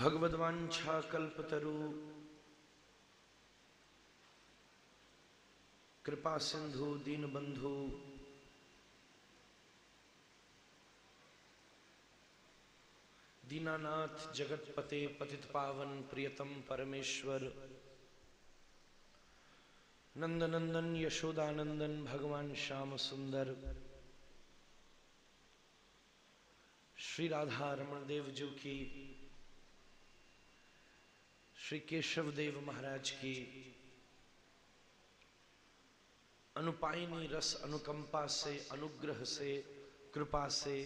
भगवद्वांछा कल्पतरु कृपा सिंधु दीनबंधु दीनानाथ जगतपते पतित पावन प्रियतम परमेश्वर नंदनंदन यशोदानंदन भगवान श्याम सुंदर श्री राधा रमण देव जी की, श्री केशव देव महाराज की अनुपायनी रस अनुकंपा से, अनुग्रह से, कृपा से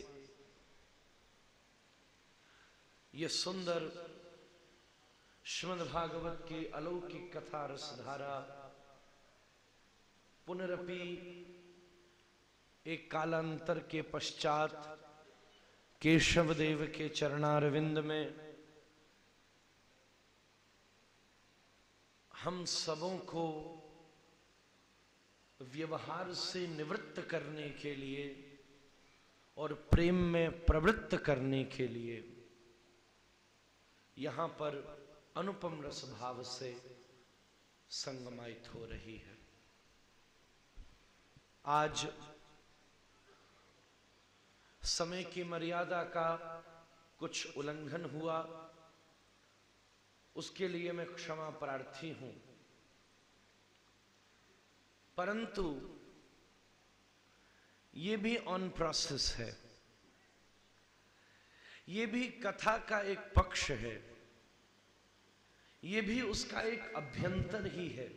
यह सुंदर श्रीमद् भागवत की अलौकिक कथा रसधारा पुनरपि एक कालांतर के पश्चात केशव देव के चरणारविंद में हम सबों को व्यवहार से निवृत्त करने के लिए और प्रेम में प्रवृत्त करने के लिए यहां पर अनुपम रस भाव से संगमायित हो रही है। आज समय की मर्यादा का कुछ उल्लंघन हुआ, उसके लिए मैं क्षमा प्रार्थी हूं, परंतु ये भी ऑन प्रोसेस है, ये भी कथा का एक पक्ष है, ये भी उसका एक अभ्यंतर ही है।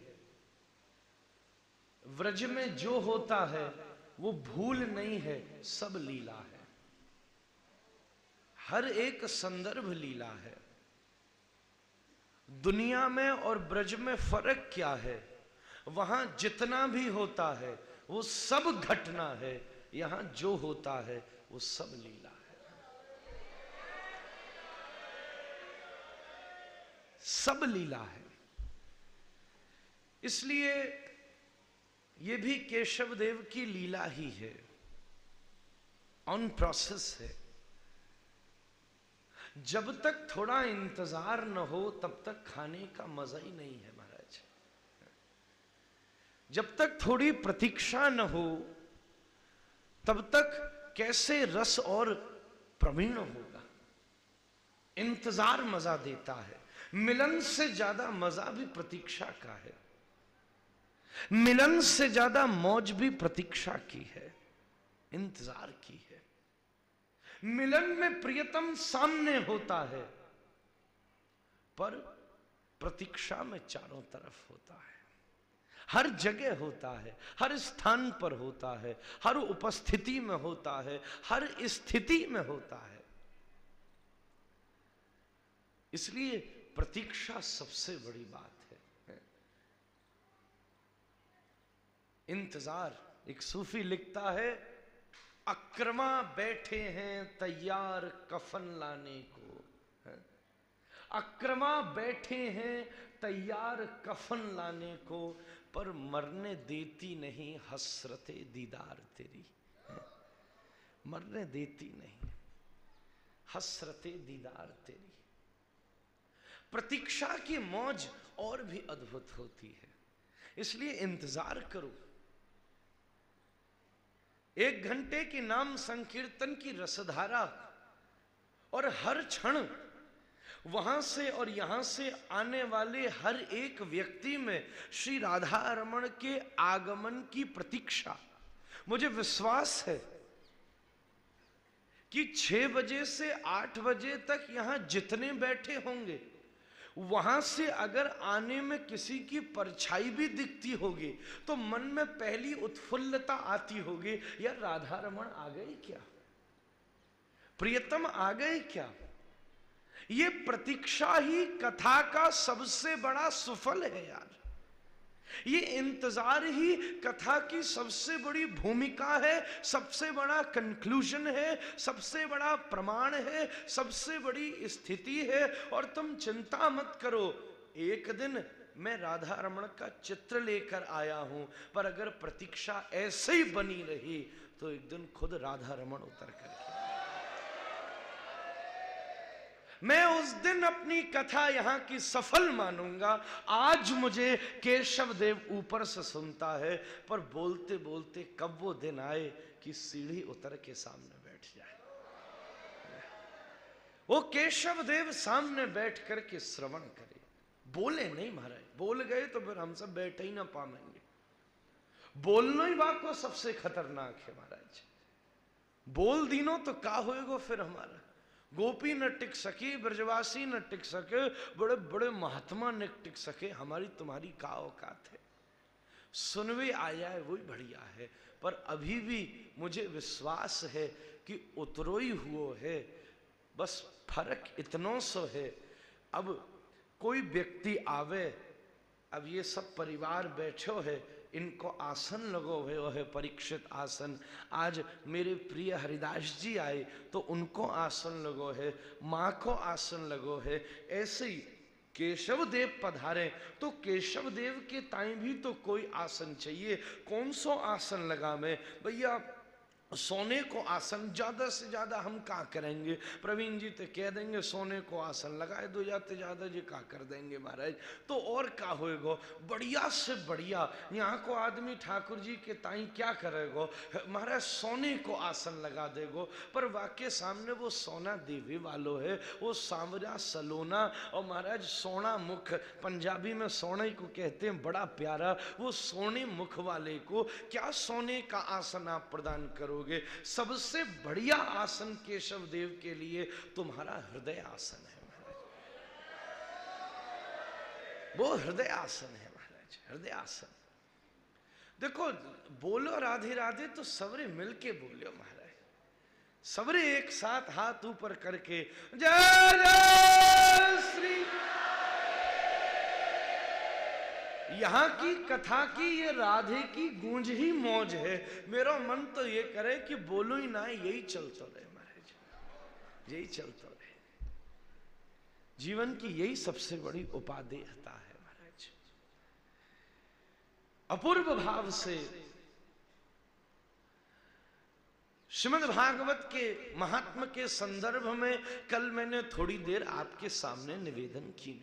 व्रज में जो होता है वो भूल नहीं है, सब लीला है, हर एक संदर्भ लीला है। दुनिया में और ब्रज में फर्क क्या है? वहां जितना भी होता है वो सब घटना है, यहां जो होता है वो सब लीला है, सब लीला है। इसलिए ये भी केशव देव की लीला ही है, ऑन प्रोसेस है। जब तक थोड़ा इंतजार न हो तब तक खाने का मजा ही नहीं है महाराज। जब तक थोड़ी प्रतीक्षा न हो तब तक कैसे रस और प्रवीण होगा। इंतजार मजा देता है, मिलन से ज्यादा मजा भी प्रतीक्षा का है, मिलन से ज्यादा मौज भी प्रतीक्षा की है, इंतजार की है। मिलन में प्रियतम सामने होता है, पर प्रतीक्षा में चारों तरफ होता है, हर जगह होता है, हर स्थान पर होता है, हर उपस्थिति में होता है, हर स्थिति में होता है। इसलिए प्रतीक्षा सबसे बड़ी बात है। इंतजार, एक सूफी लिखता है, अक्रमा बैठे हैं तैयार कफन लाने को, अक्रमा बैठे हैं तैयार कफन लाने को, पर मरने देती नहीं हसरते दीदार तेरी, मरने देती नहीं हसरते दीदार तेरी। प्रतीक्षा की मौज और भी अद्भुत होती है, इसलिए इंतजार करो। 1 घंटे की नाम संकीर्तन की रसधारा और हर क्षण वहां से और यहां से आने वाले हर एक व्यक्ति में श्री राधा रमण के आगमन की प्रतीक्षा। मुझे विश्वास है कि 6 बजे से 8 बजे तक यहां जितने बैठे होंगे, वहां से अगर आने में किसी की परछाई भी दिखती होगी तो मन में पहली उत्फुल्लता आती होगी, यार राधा रमण आ गए क्या, प्रियतम आ गए क्या। ये प्रतीक्षा ही कथा का सबसे बड़ा सुफल है यार। ये इंतजार ही कथा की सबसे बड़ी भूमिका है, सबसे बड़ा कंक्लूजन है, सबसे बड़ा प्रमाण है, सबसे बड़ी स्थिति है। और तुम चिंता मत करो, एक दिन मैं राधा रमण का चित्र लेकर आया हूं, पर अगर प्रतीक्षा ऐसे ही बनी रही तो एक दिन खुद राधा रमण उतर कर मैं उस दिन अपनी कथा यहाँ की सफल मानूंगा। आज मुझे केशव देव ऊपर से सुनता है, पर बोलते बोलते कब वो दिन आए कि सीढ़ी उतर के सामने बैठ जाए। वो केशव देव सामने बैठ कर के श्रवण करे, बोले नहीं महाराज, बोल गए तो फिर हम सब बैठे ही ना पाएंगे। बोलना ही बात को सबसे खतरनाक है महाराज। बोल दीनो तो का होएगो फिर हमारा। गोपी न टिक सकी, ब्रजवासी न टिक सके, बड़े बड़े महात्मा न टिक सके, हमारी तुम्हारी का औकात है। सुनवे आ जाए वही बढ़िया है, पर अभी भी मुझे विश्वास है कि उतरो ही हुआ है। बस फर्क इतनो सो है, अब कोई व्यक्ति आवे, अब ये सब परिवार बैठो है, इनको आसन लगो है परीक्षित आसन। आज मेरे प्रिय हरिदास जी आए तो उनको आसन लगो है, माँ को आसन लगो है। ऐसे ही केशव देव पधारे तो केशव देव के ताई भी तो कोई आसन चाहिए। कौन सो आसन लगा मैं भैया, सोने को आसन। ज्यादा से ज्यादा हम क्या करेंगे, प्रवीण जी तो कह देंगे सोने को आसन लगाए दो, जाते ज्यादा जी क्या कर देंगे महाराज। तो और क्या होएगो, बढ़िया से बढ़िया यहाँ को आदमी ठाकुर जी के ताई क्या करेगो महाराज, सोने को आसन लगा देगो। पर वाक्य सामने वो सोना देवे वालो है, वो सांवरा सलोना और महाराज सोना मुख, पंजाबी में सोने को कहते हैं, बड़ा प्यारा। वो सोने मुख वाले को क्या सोने का आसन आप प्रदान करो। सबसे बढ़िया आसन केशव देव के लिए तुम्हारा हृदय आसन है महाराज। वो हृदय आसन है महाराज, हृदय आसन। देखो बोलो राधे राधे तो सबरे मिलके बोलो महाराज, सबरे एक साथ हाथ ऊपर करके जय जय श्री। यहाँ की कथा की ये राधे की गूंज ही मौज है। मेरा मन तो ये करे कि बोलो ही ना, यही चलता रहे महाराज, यही चलता रहे। जीवन की यही सबसे बड़ी उपादेयता है महाराज। अपूर्व भाव से श्रीमद् भागवत के महात्म के संदर्भ में कल मैंने थोड़ी देर आपके सामने निवेदन की।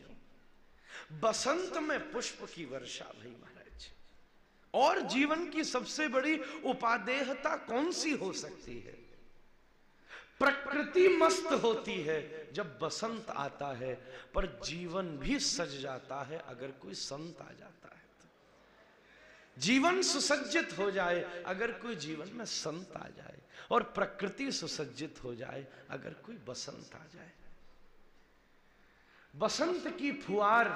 बसंत में पुष्प की वर्षा भई महाराज, और जीवन की सबसे बड़ी उपादेयता कौन सी हो सकती है। प्रकृति मस्त होती है जब बसंत आता है, पर जीवन भी सज जाता है अगर कोई संत आ जाता है तो। जीवन सुसज्जित हो जाए अगर कोई जीवन में संत आ जाए, और प्रकृति सुसज्जित हो जाए अगर कोई बसंत आ जाए। बसंत की फुआर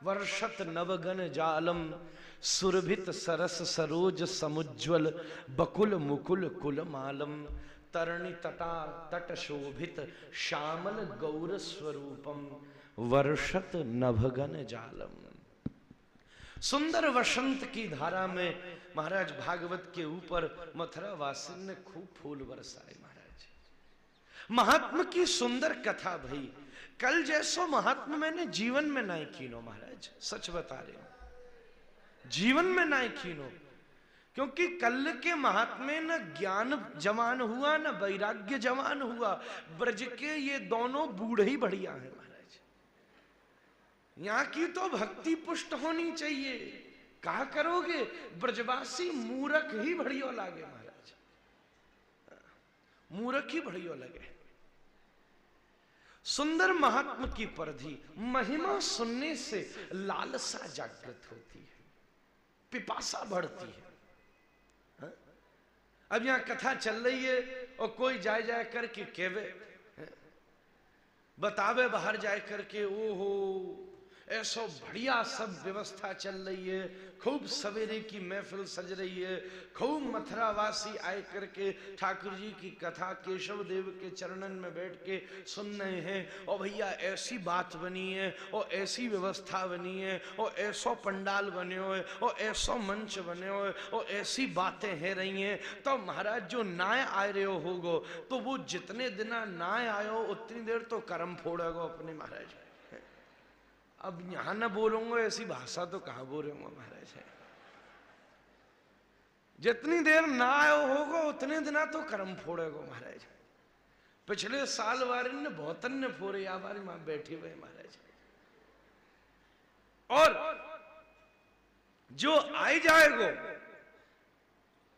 वर्षत नवगन जालम, सुरभित सरस सरोज समुज्वल, बकुल मुकुल कुल मालम, तरणी तटा तट शोभित श्यामल गौर स्वरूपम, वर्षत नभगन जालम। सुंदर वसंत की धारा में महाराज भागवत के ऊपर मथुरा वासिन ने खूब फूल बरसाए महाराज। महात्मा की सुंदर कथा भई। कल जैसो महात्मा मैंने जीवन में नहीं कीनो महाराज, सच बता रहे हो, जीवन में नहीं कीनो। क्योंकि कल के महात्मे न ज्ञान जवान हुआ न वैराग्य जवान हुआ। ब्रज के ये दोनों बूढ़े ही बढ़िया है महाराज। यहाँ की तो भक्ति पुष्ट होनी चाहिए। कहा करोगे, ब्रजवासी मूर्ख ही बढ़िया लागे महाराज, मूर्ख ही बढ़िया लगे। सुंदर महात्मा की परिधि, महिमा सुनने से लालसा जागृत होती है, पिपासा बढ़ती है। हा? अब यहां कथा चल रही है और कोई जाए जाए करके केवे बतावे बाहर जाए करके, ओहो ऐसा बढ़िया सब व्यवस्था चल रही है, खूब सवेरे की महफिल सज रही है, खूब मथुरावासी आए करके ठाकुर जी की कथा केशव देव के चरणन में बैठ के सुन रहे हैं। और भैया ऐसी बात बनी है और ऐसी व्यवस्था बनी है और ऐसा पंडाल बने हुए और ऐसा मंच बने हुए और ऐसी बातें है रही हैं। तो महाराज जो नाय आए रहे होगो तो वो जितने दिन नाय आयो उतनी देर तो कर्म फोड़ेगो अपने महाराज। अब यहां ना बोलूंगा ऐसी भाषा तो कहां बोलूंगा महाराज है। जितनी देर ना आयो होगा उतने दिन तो कर्म फोड़ेगो महाराज। पिछले साल वारे ने बहुत ने फोरे या बारी मां बैठे हुए महाराज, और जो आए जाएगो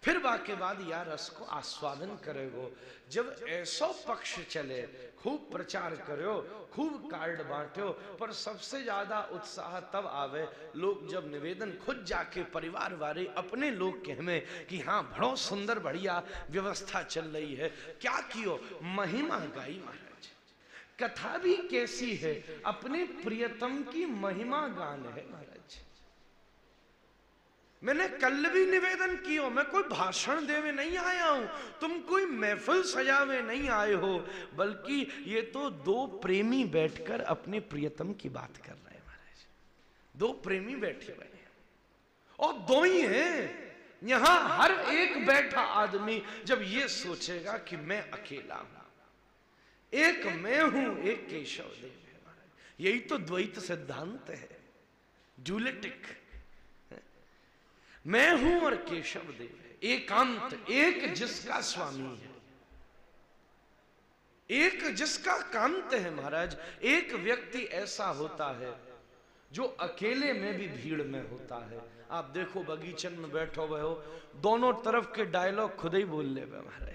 फिर बाके बाद यार रस को आस्वादन करेगो। जब ऐसो पक्ष चले, खूब प्रचार करो, खूब कार्ड बांटो, पर सबसे ज्यादा उत्साह तब आवे लोग जब निवेदन खुद जाके परिवार वाले अपने लोग कहमे कि हाँ बड़ो सुंदर बढ़िया व्यवस्था चल रही है। क्या कियो, महिमा गाई महाराज, कथा भी कैसी है, अपने प्रियतम की महिमा गान है महाराज। मैंने कल भी निवेदन किया, मैं कोई भाषण देवे नहीं आया हूं, तुम कोई महफिल सजावे नहीं आए हो, बल्कि ये तो दो प्रेमी बैठकर अपने प्रियतम की बात कर रहे हैं महाराज। दो प्रेमी बैठे हुए हैं और दो ही हैं। यहां हर एक बैठा आदमी जब ये सोचेगा कि मैं अकेला हूं, एक मैं हूं, एक केशव देव है महाराज। यही तो द्वैत सिद्धांत है, ड्यूलेटिक। मैं हूं और केशव देव है, एकांत, एक जिसका स्वामी है, एक जिसका कांत है महाराज। एक व्यक्ति ऐसा होता है जो अकेले में भी भीड़ में होता है। आप देखो बगीचन में बैठो हुए हो, दोनों तरफ के डायलॉग खुद ही बोल ले महाराज,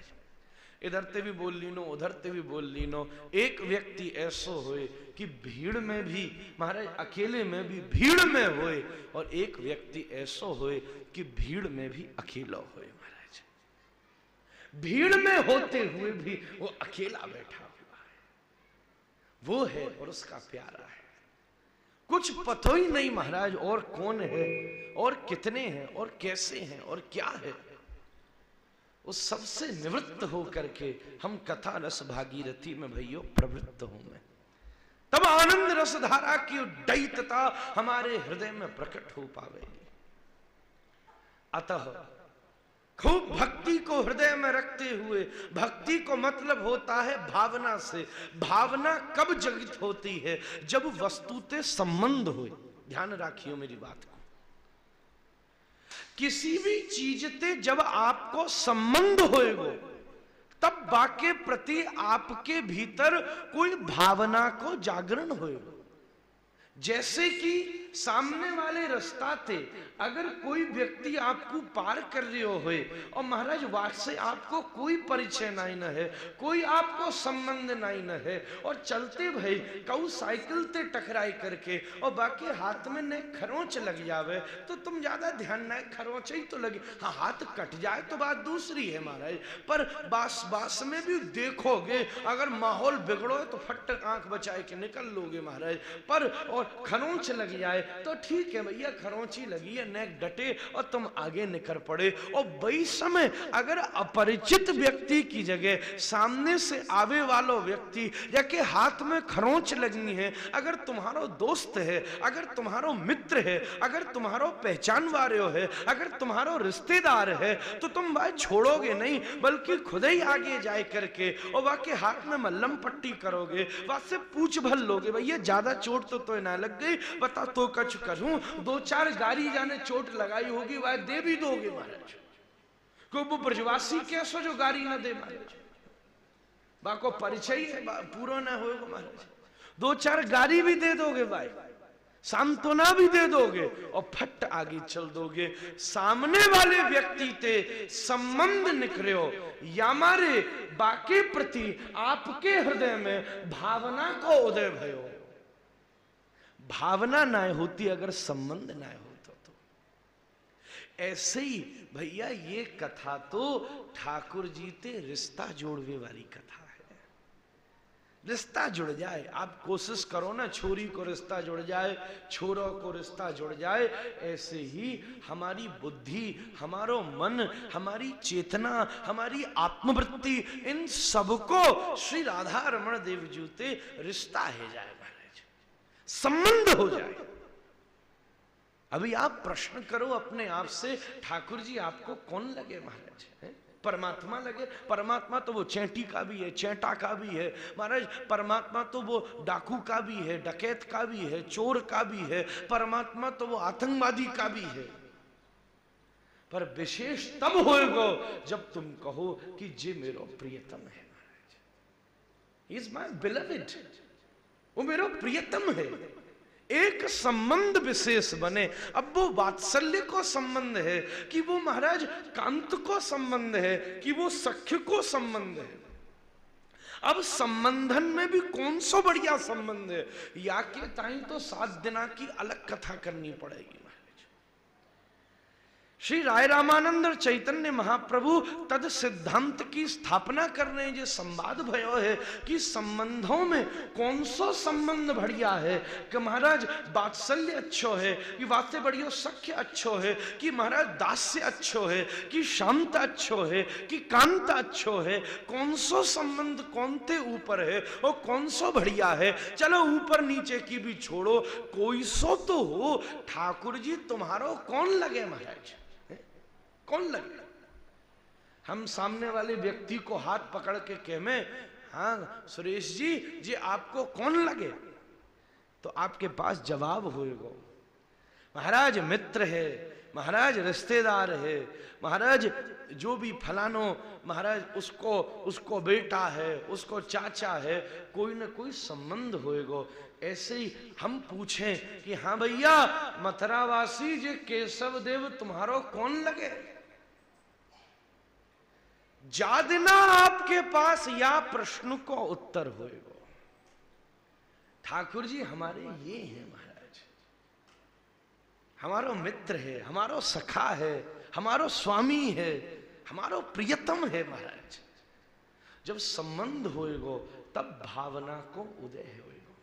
इधर ते भी बोल लीनो, उधर ते भी बोल लीनो। एक व्यक्ति ऐसो होए कि भीड़ में भी महाराज, अकेले में भी भीड़ में होए, और एक व्यक्ति ऐसो होए कि भीड़ में भी अकेला होए महाराज। भीड़ में होते हुए भी वो अकेला बैठा हुआ है, वो है और उसका प्यारा है। कुछ पता ही नहीं महाराज और कौन है और कितने हैं और कैसे हैं और क्या है। उस सबसे निवृत्त होकर के हम कथा रस भागीरथी में भैयो प्रवृत्त हूं मैं, तब आनंद रस धारा की उड्डयितता हमारे हृदय में प्रकट हो पावेगी। अतः खूब भक्ति को हृदय में रखते हुए, भक्ति को मतलब होता है भावना से। भावना कब जगित होती है, जब वस्तुते संबंध हो। ध्यान रखियो मेरी बात को, किसी भी चीज ते जब आपको संबंध होएगो, तब बाके प्रति आपके भीतर कोई भावना को जागरण होएगो। जैसे कि सामने वाले रास्ता थे, अगर कोई व्यक्ति आपको पार कर रहे हो और महाराज वाट से आपको कोई परिचय नहीं न है, कोई आपको संबंध नहीं न है, और चलते भाई कऊ साइकिल ते टकराई करके और बाकी हाथ में न खरोंच लग जावे, तो तुम ज्यादा ध्यान न, खरोंच ही तो लगे, हाँ हाथ कट जाए तो बात दूसरी है महाराज, पर बास बास में भी देखोगे अगर माहौल बिगड़ो तो फट आंख बचाए के निकल लोगे महाराज। पर और खरोंच लग जाए तो ठीक है भैया, खरोंची लगी है, नेक डटे और तुम आगे निकल पड़े। और वही समय अगर अपरिचित व्यक्ति की जगह सामने से आवे वालो व्यक्ति जाके हाथ में खरोंच लगनी है, अगर तुम्हारो दोस्त है, अगर तुम्हारो मित्र है, अगर तुम्हारो पहचान वाले है, अगर तुम्हारो रिश्तेदार है, तो तुम भाई छोड़ोगे नहीं, बल्कि खुद ही आगे जाए करके और वाके हाथ में मल्लम पट्टी करोगे, वहां से पूछ भल लोगे भैया ज्यादा चोट तो ना लग गई, बता तो कछ करूं, दो चार गाड़ी जाने चोट लगाई होगी वह दे भी दोगे महाराज। को वो ब्रजवासी कैसो जो गाड़ी ना दे महाराज, बाको परिचय पूरा ना होगा महाराज, दो चार गाड़ी भी दे दोगे भाई, सांत्वना भी दे दोगे और फट आगे चल दोगे। सामने वाले व्यक्ति ते संबंध निकले हो या मारे बाके प्रति आपके हृदय में भावना को उदय भयो। भावना ना होती अगर संबंध ना होता तो। ऐसे ही भैया ये कथा तो ठाकुर जी ते रिश्ता जोड़वे वाली कथा है। रिश्ता जुड़ जाए, आप कोशिश करो ना छोरी को रिश्ता जुड़ जाए, छोरों को रिश्ता जुड़ जाए, ऐसे ही हमारी बुद्धि, हमारो मन, हमारी चेतना, हमारी आत्मवृत्ति, इन सबको श्री राधा रमण देव जी ते रिश्ता है जाए, संबंध हो जाए। अभी आप प्रश्न करो अपने आप से, ठाकुर जी आपको कौन लगे महाराज? है? परमात्मा लगे? परमात्मा तो वो चैंटी का भी है, चैंटा का भी है महाराज, परमात्मा तो वो डाकू का भी है, डकैत का भी है, चोर का भी है, परमात्मा तो वो आतंकवादी का भी है। पर विशेष तब होएगा जब तुम कहो कि जे मेरो प्रियतम है महाराज, इज माई बिलवेड, वो मेरा प्रियतम है। एक संबंध विशेष बने। अब वो वात्सल्य को संबंध है कि वो महाराज कांत को संबंध है कि वो सख्य को संबंध है। अब संबंधन में भी कौन सा बढ़िया संबंध है, या के ताई तो 7 दिना की अलग कथा करनी पड़ेगी। श्री राय रामानंद और चैतन्य महाप्रभु तद सिद्धांत की स्थापना कर रहे हैं। जो संवाद भयो है कि संबंधों में कौन सा संबंध बढ़िया है, कि महाराज वात्सल्य अच्छो है कि वात्सल्य बढ़िया, सख्य अच्छो है कि महाराज दास्य अच्छो है कि शांत अच्छो है कि कांत अच्छो है, कौन सा संबंध कौन थे ऊपर है और कौन सा बढ़िया है। चलो ऊपर नीचे की भी छोड़ो, कोई सो तो हो। ठाकुर जी तुम्हारो कौन लगे महाराज, कौन लगे। हम सामने वाले व्यक्ति को हाथ पकड़ के कहें, हाँ सुरेश जी जी आपको कौन लगे, तो आपके पास जवाब होएगा महाराज मित्र है, महाराज रिश्तेदार है, महाराज जो भी फलानो, महाराज उसको बेटा है, उसको चाचा है, कोई ना कोई संबंध होएगा। ऐसे ही हम पूछें कि हाँ भैया मथुरावासी जे केशव देव तुम्हारो कौन लगे, जादना आपके पास या प्रश्न को उत्तर होएगा। ठाकुर जी हमारे ये हैं महाराज, हमारो मित्र है, हमारो सखा है, हमारो स्वामी है, हमारो प्रियतम है महाराज। जब संबंध होएगा तब भावना को उदय होएगा,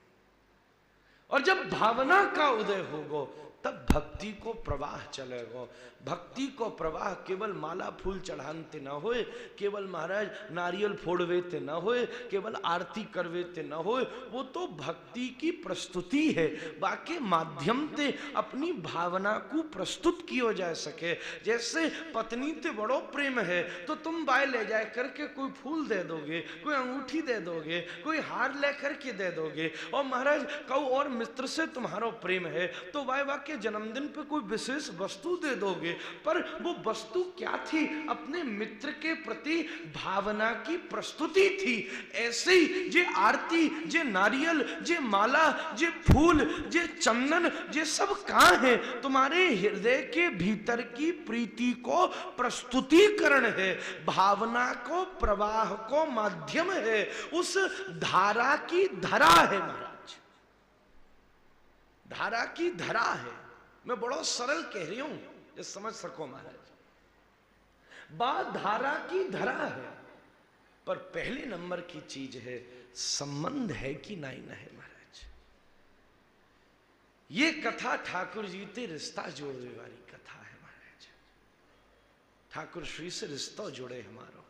और जब भावना का उदय होगा तब भक्ति को प्रवाह चलेगा। भक्ति को प्रवाह केवल माला फूल चढ़ाते न होए, केवल महाराज नारियल फोड़वेते न होए, केवल आरती करवेते न होए, वो तो भक्ति की प्रस्तुति है। बाकी माध्यम ते अपनी भावना को प्रस्तुत किया जा सके। जैसे पत्नी ते बड़ो प्रेम है तो तुम बाय ले जाए करके कोई फूल दे दोगे, कोई अंगूठी दे दोगे, कोई हार ले करके दे दोगे। और महाराज कहो और मित्र से तुम्हारा प्रेम है तो बाय के जन्मदिन पे कोई विशेष वस्तु दे दोगे, पर वो वस्तु क्या थी, अपने मित्र के प्रति भावना की प्रस्तुति थी। ऐसे ही जे आरती, जे नारियल, जे माला, जे फूल, जे चंदन, जे सब कहां है, तुम्हारे हृदय के भीतर की प्रीति को प्रस्तुतिकरण है, भावना को प्रवाह को माध्यम है, उस धारा की धरा है महाराज, धारा की धरा है। मैं बड़ा सरल कह रही हूं ये समझ सको महाराज। बात धारा की धरा है, पर पहले नंबर की चीज है संबंध है कि नहीं न है महाराज। ये कथा ठाकुर जी ते रिश्ता जोड़ने वाली कथा है महाराज। ठाकुर श्री से रिश्ता जोड़े हमारो।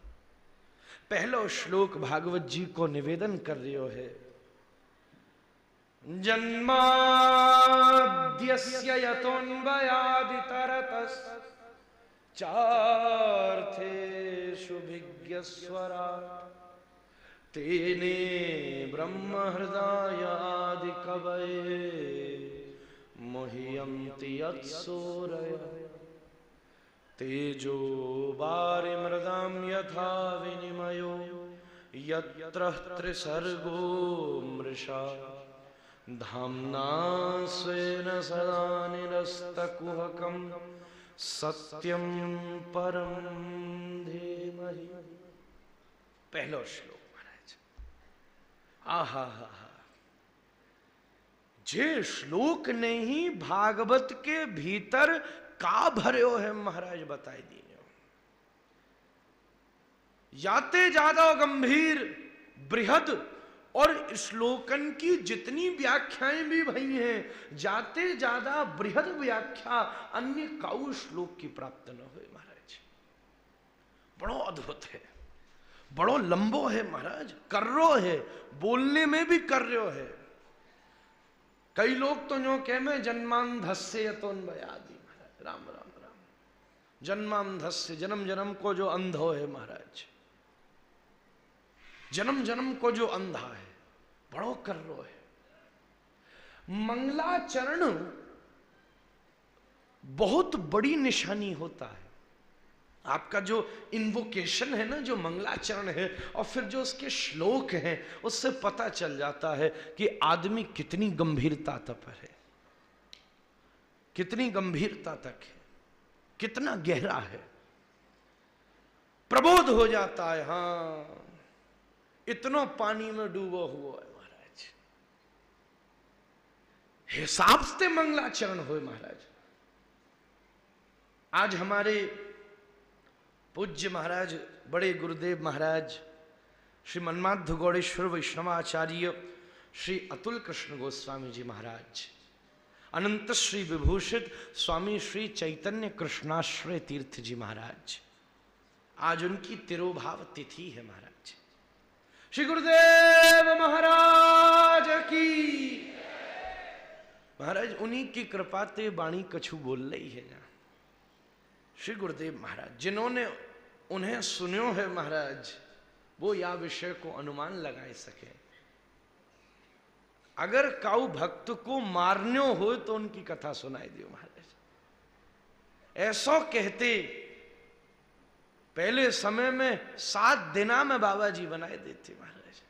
पहलो श्लोक भागवत जी को निवेदन कर रहे है। जन्माद्यस्य यतोऽन्वयादितरतश्चार्थेषु भिज्ञस्वराट् तेने ब्रह्महृदायादिकवये मुह्यन्ति यत्सूरयः तेजो वारिमृदां यथा विनिमयो यत्र त्रिसर्गो मृषा धाम्ना स्वेन सदा निरस्तकुहकं सत्यं परं धीमहि। पहलो श्लोक महाराज। आहा हा हा, जे श्लोक ने ही भागवत के भीतर का भर्यो है महाराज बताई दी। जाते ज्यादा गंभीर बृहद और श्लोकन की जितनी व्याख्याएं भी भई हैं, जाते ज्यादा बृहद व्याख्या अन्य काउ श्लोक की प्राप्त न हो महाराज। बड़ो अद्भुत है, बड़ो लंबो है महाराज, कर्रो है, बोलने में भी कर्रो है। कई लोग तो जो कह में जन्मांधस्य यतोऽन्वयादि महाराज, राम राम राम। जन्मांधस्य जन्म जन्म को जो अंधो है महाराज, जन्म जन्म को जो अंधा है, बड़ो कर्रो है। मंगलाचरण बहुत बड़ी निशानी होता है। आपका जो इन्वोकेशन है ना, जो मंगलाचरण है, और फिर जो उसके श्लोक हैं, उससे पता चल जाता है कि आदमी कितनी गंभीरता तक है, कितनी गंभीरता तक है, कितना गहरा है। प्रबोध हो जाता है, हाँ इतना पानी में डूबा हुआ है महाराज, हिसाब से मंगलाचरण हो महाराज। आज हमारे पूज्य महाराज बड़े गुरुदेव महाराज श्री मन्माध गौड़ेश्वर वैष्णवाचार्य श्री अतुल कृष्ण गोस्वामी जी महाराज, अनंत श्री विभूषित स्वामी श्री चैतन्य कृष्णाश्रय तीर्थ जी महाराज, आज उनकी तिरोभाव तिथि है महाराज। श्री गुरुदेव महाराज की महाराज, उन्हीं की कृपा ते बाणी कछु बोल रही है ना। श्री गुरुदेव महाराज जिन्होंने उन्हें सुन्यो है महाराज, वो या विषय को अनुमान लगा सके। अगर काऊ भक्त को मारन्यो हो तो उनकी कथा सुनाई दियो महाराज। ऐसो कहते पहले समय में 7 दिना में बाबा जी बनाए देते महाराज।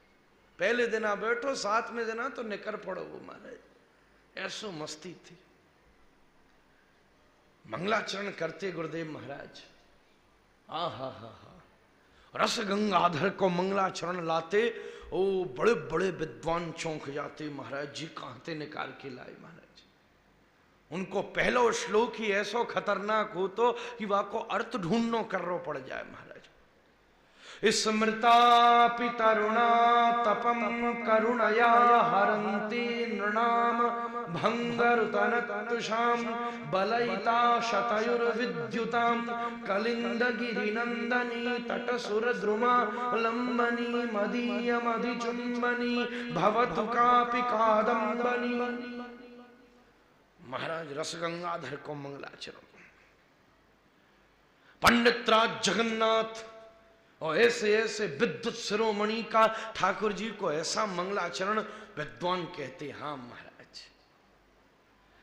पहले दिना बैठो, 7 में दिना तो निकर पड़ो वो महाराज, ऐसो मस्ती थी। मंगलाचरण करते गुरुदेव महाराज, हा, रस गंगाधर को मंगलाचरण लाते, ओ बड़े बड़े विद्वान चौंक जाते महाराज जी, कहां निकाल के लाए महाराज। उनको पहलो श्लोक ही ऐसो खतरनाक हो तो कि वह को अर्थ ढूंढनो करनो पड़ जाए महाराज। स्मृता पितरुणा तपम करुणया हरन्ति नृणाम भंगरुतनतुषाम बलयिता शतयुर्विद्युताम कलिंदगिरिनंदनी तटसुरद्रुमा लंबनी मदीय मदिचुंबनी भवतु कापि कादंबनी। महाराज रस गंगाधर को मंगलाचरण, पंडित राज जगन्नाथ और ऐसे ऐसे विद्युत शिरोमणि का ठाकुर जी को ऐसा मंगलाचरण विद्वान कहते। हाँ महाराज,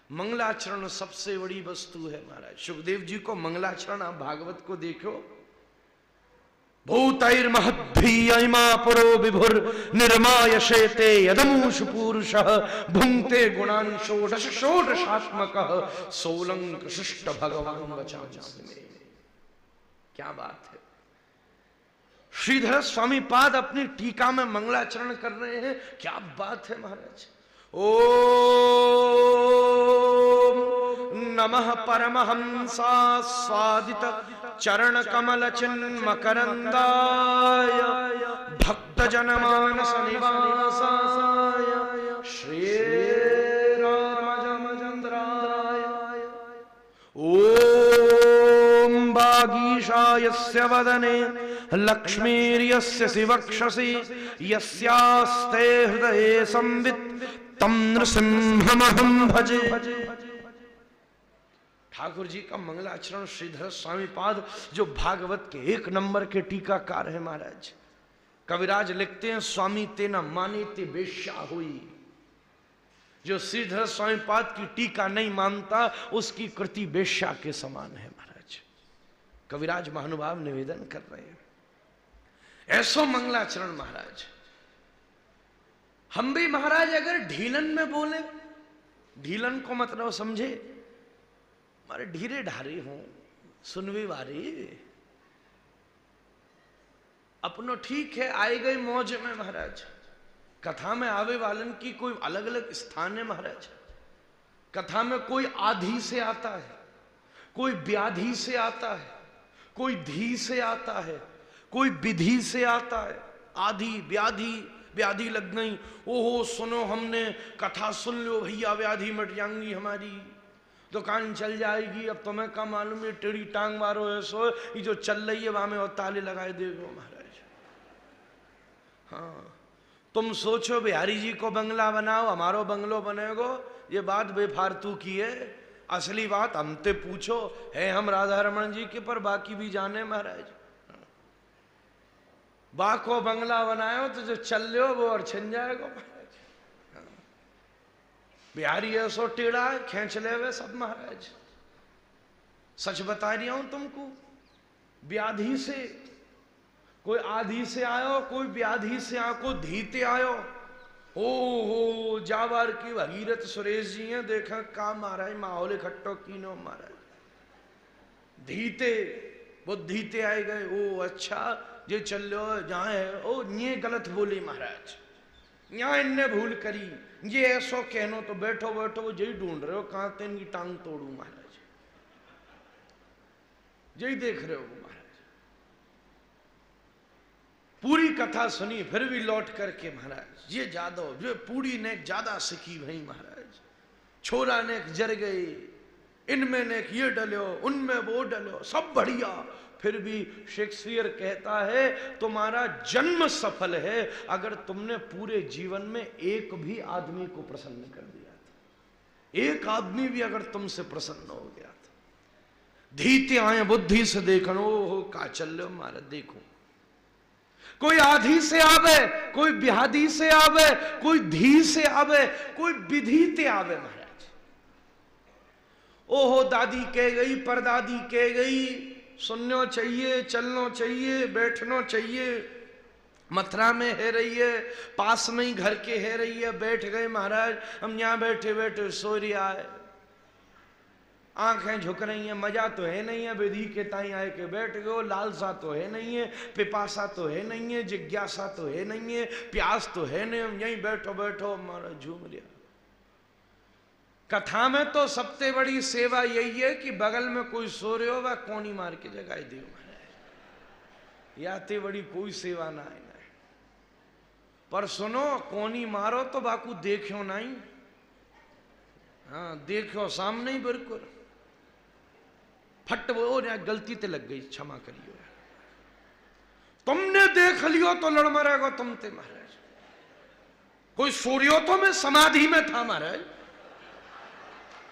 मंगलाचरण सबसे बड़ी वस्तु है महाराज। सुखदेव जी को मंगलाचरण, आप भागवत को देखो, भूतैर्महद्भियैमा परो विभुर निर्मायशेते यदमुष पुरुषः भुंक्ते गुणान् षोडश षोडशात्मकः सोलंक शिष्ट भगवान वचामि। क्या बात है। श्रीधर स्वामी पाद अपनी टीका में मंगलाचरण कर रहे हैं, क्या बात है महाराज। ओम नमः परमहंसा स्वादित चरण कमल चिन्मकरंदाय भक्त जनमानस निवासाय श्री रामचंद्राय। ओम वागीशायस्य वदने लक्ष्मीर्यस्य शिवक्षसि यस्यास्ते हृदये संवित् तं नृसिंहमहं भजे। ठाकुर जी का मंगलाचरण श्रीधर स्वामी पाद, जो भागवत के 1 नंबर के टीकाकार है महाराज। कविराज लिखते हैं, स्वामी तेना माने ते बेश्या हुई। जो श्रीधर स्वामी पाद की टीका नहीं मानता, उसकी कृति बेश्या के समान है महाराज। कविराज महानुभाव निवेदन कर रहे हैं, ऐसो मंगलाचरण महाराज। हम भी महाराज अगर ढीलन में बोले, ढीलन को मतलब समझे, हमारे ढीरे ढारे हों, सुनवी वारी अपनो ठीक है, आए गए मौज में महाराज। कथा में आवे वालन की कोई अलग अलग स्थान है महाराज। कथा में कोई आधी से आता है, कोई व्याधि से आता है, कोई धी से आता है, कोई विधि से आता है। आधी व्याधि, व्याधि लग गई, ओहो सुनो हमने कथा सुन लो भैया, व्याधि मिट जाएंगी हमारी, दुकान चल जाएगी। अब तुम्हें क्या मालूम, ये टेढ़ी टांग मारो ऐसो, ये जो चल रही है वहां में और ताले लगाए देगो महाराज। हाँ, तुम सोचो बिहारी जी को बंगला बनाओ, हमारो बंगलो बनेगो, ये बात बेफालतू की है। असली बात हमते पूछो है, हम राधा रमन जी के, पर बाकी भी जाने महाराज। बाको बंगला बनायो तो जो चल लो वो और छिन जाएगा महाराज। बिहारी ऐसो टेढ़ा है, खींच ले वे सब महाराज। सच बता रही हूं तुमको, व्याधि से, कोई आधी से आयो, कोई व्याधि से आको धीते आयो। हो जावर की भगीरथ सुरेश जी हैं, देखा काम महाराज माहौल इकट्ठो कीनो महाराज धीते, वो धीते आए गए। ओ अच्छा ये चल लो जहाँ है, ओ ये गलत बोली महाराज, यहाँ इनने भूल करी, ये ऐसो कहनो तो बैठो बैठो यही ढूंढ रहे हो कहाँ ते इनकी टांग तोड़ू महाराज, यही देख रहे हो महाराज। पूरी कथा सुनी फिर भी लौट करके महाराज ये जादव जो पूरी ने ज्यादा सीखी भाई महाराज, छोरा ने जर गए, इनमें ने ये डलो उनमें वो डलो सब बढ़िया, फिर भी शेक्सपियर कहता है तुम्हारा जन्म सफल है अगर तुमने पूरे जीवन में एक भी आदमी को प्रसन्न कर दिया था, एक आदमी भी अगर तुमसे प्रसन्न हो गया था। धीते आए बुद्धि से देखो, हो का चल लो महाराज देखो, कोई आधी से आवे, कोई ब्याधि से आवे, कोई धी से आवे, कोई विधि ते आवे महाराज। ओहो दादी कह गई, परदादी कह गई, सुनना चाहिए, चलना चाहिए, बैठना चाहिए। मथुरा में है रही है, पास में ही घर के है रही है, बैठ गए महाराज, हम यहाँ बैठे बैठे सो रिया है, आंखें झुक रही हैं, मजा तो है नहीं है, विधि के ताई आए के बैठ गए, लालसा तो है नहीं है, पिपासा तो है नहीं है, जिज्ञासा तो है नहीं है, प्यास तो है नहीं, हम यहीं बैठो बैठो महाराज झूम रिया। कथा में तो सबसे बड़ी सेवा यही है कि बगल में कोई सो रहे हो वह कोनी मार के जगाई दे महाराज, याते बड़ी कोई सेवा ना है। पर सुनो कोनी मारो तो बाकू देखो नहीं, हाँ देखो सामने ही बिल्कुल फट वो गलती ते लग गई, क्षमा करियो, तुमने देख लियो तो लड़ मरेगा तुम ते महाराज। कोई सूर्यो तो मैं समाधि में था महाराज,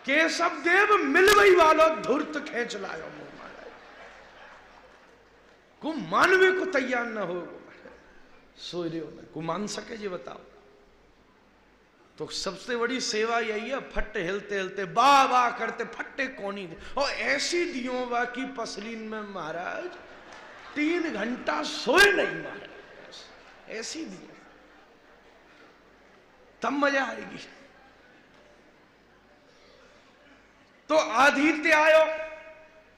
केशव देव मिलवई वालो धूर्त खेच लायो महाराज, को मानवे को तैयार न हो सूर्यो में को मान सके जी बताओ। तो सबसे बड़ी सेवा यही है, फट हिलते हिलते वाह वाह करते फट्टे कोनी दे, और ऐसी दियो बा की पसलीन में महाराज 3 घंटा सोए नहीं महाराज, ऐसी दियो, तब मजा आएगी। तो आधी ते आयो,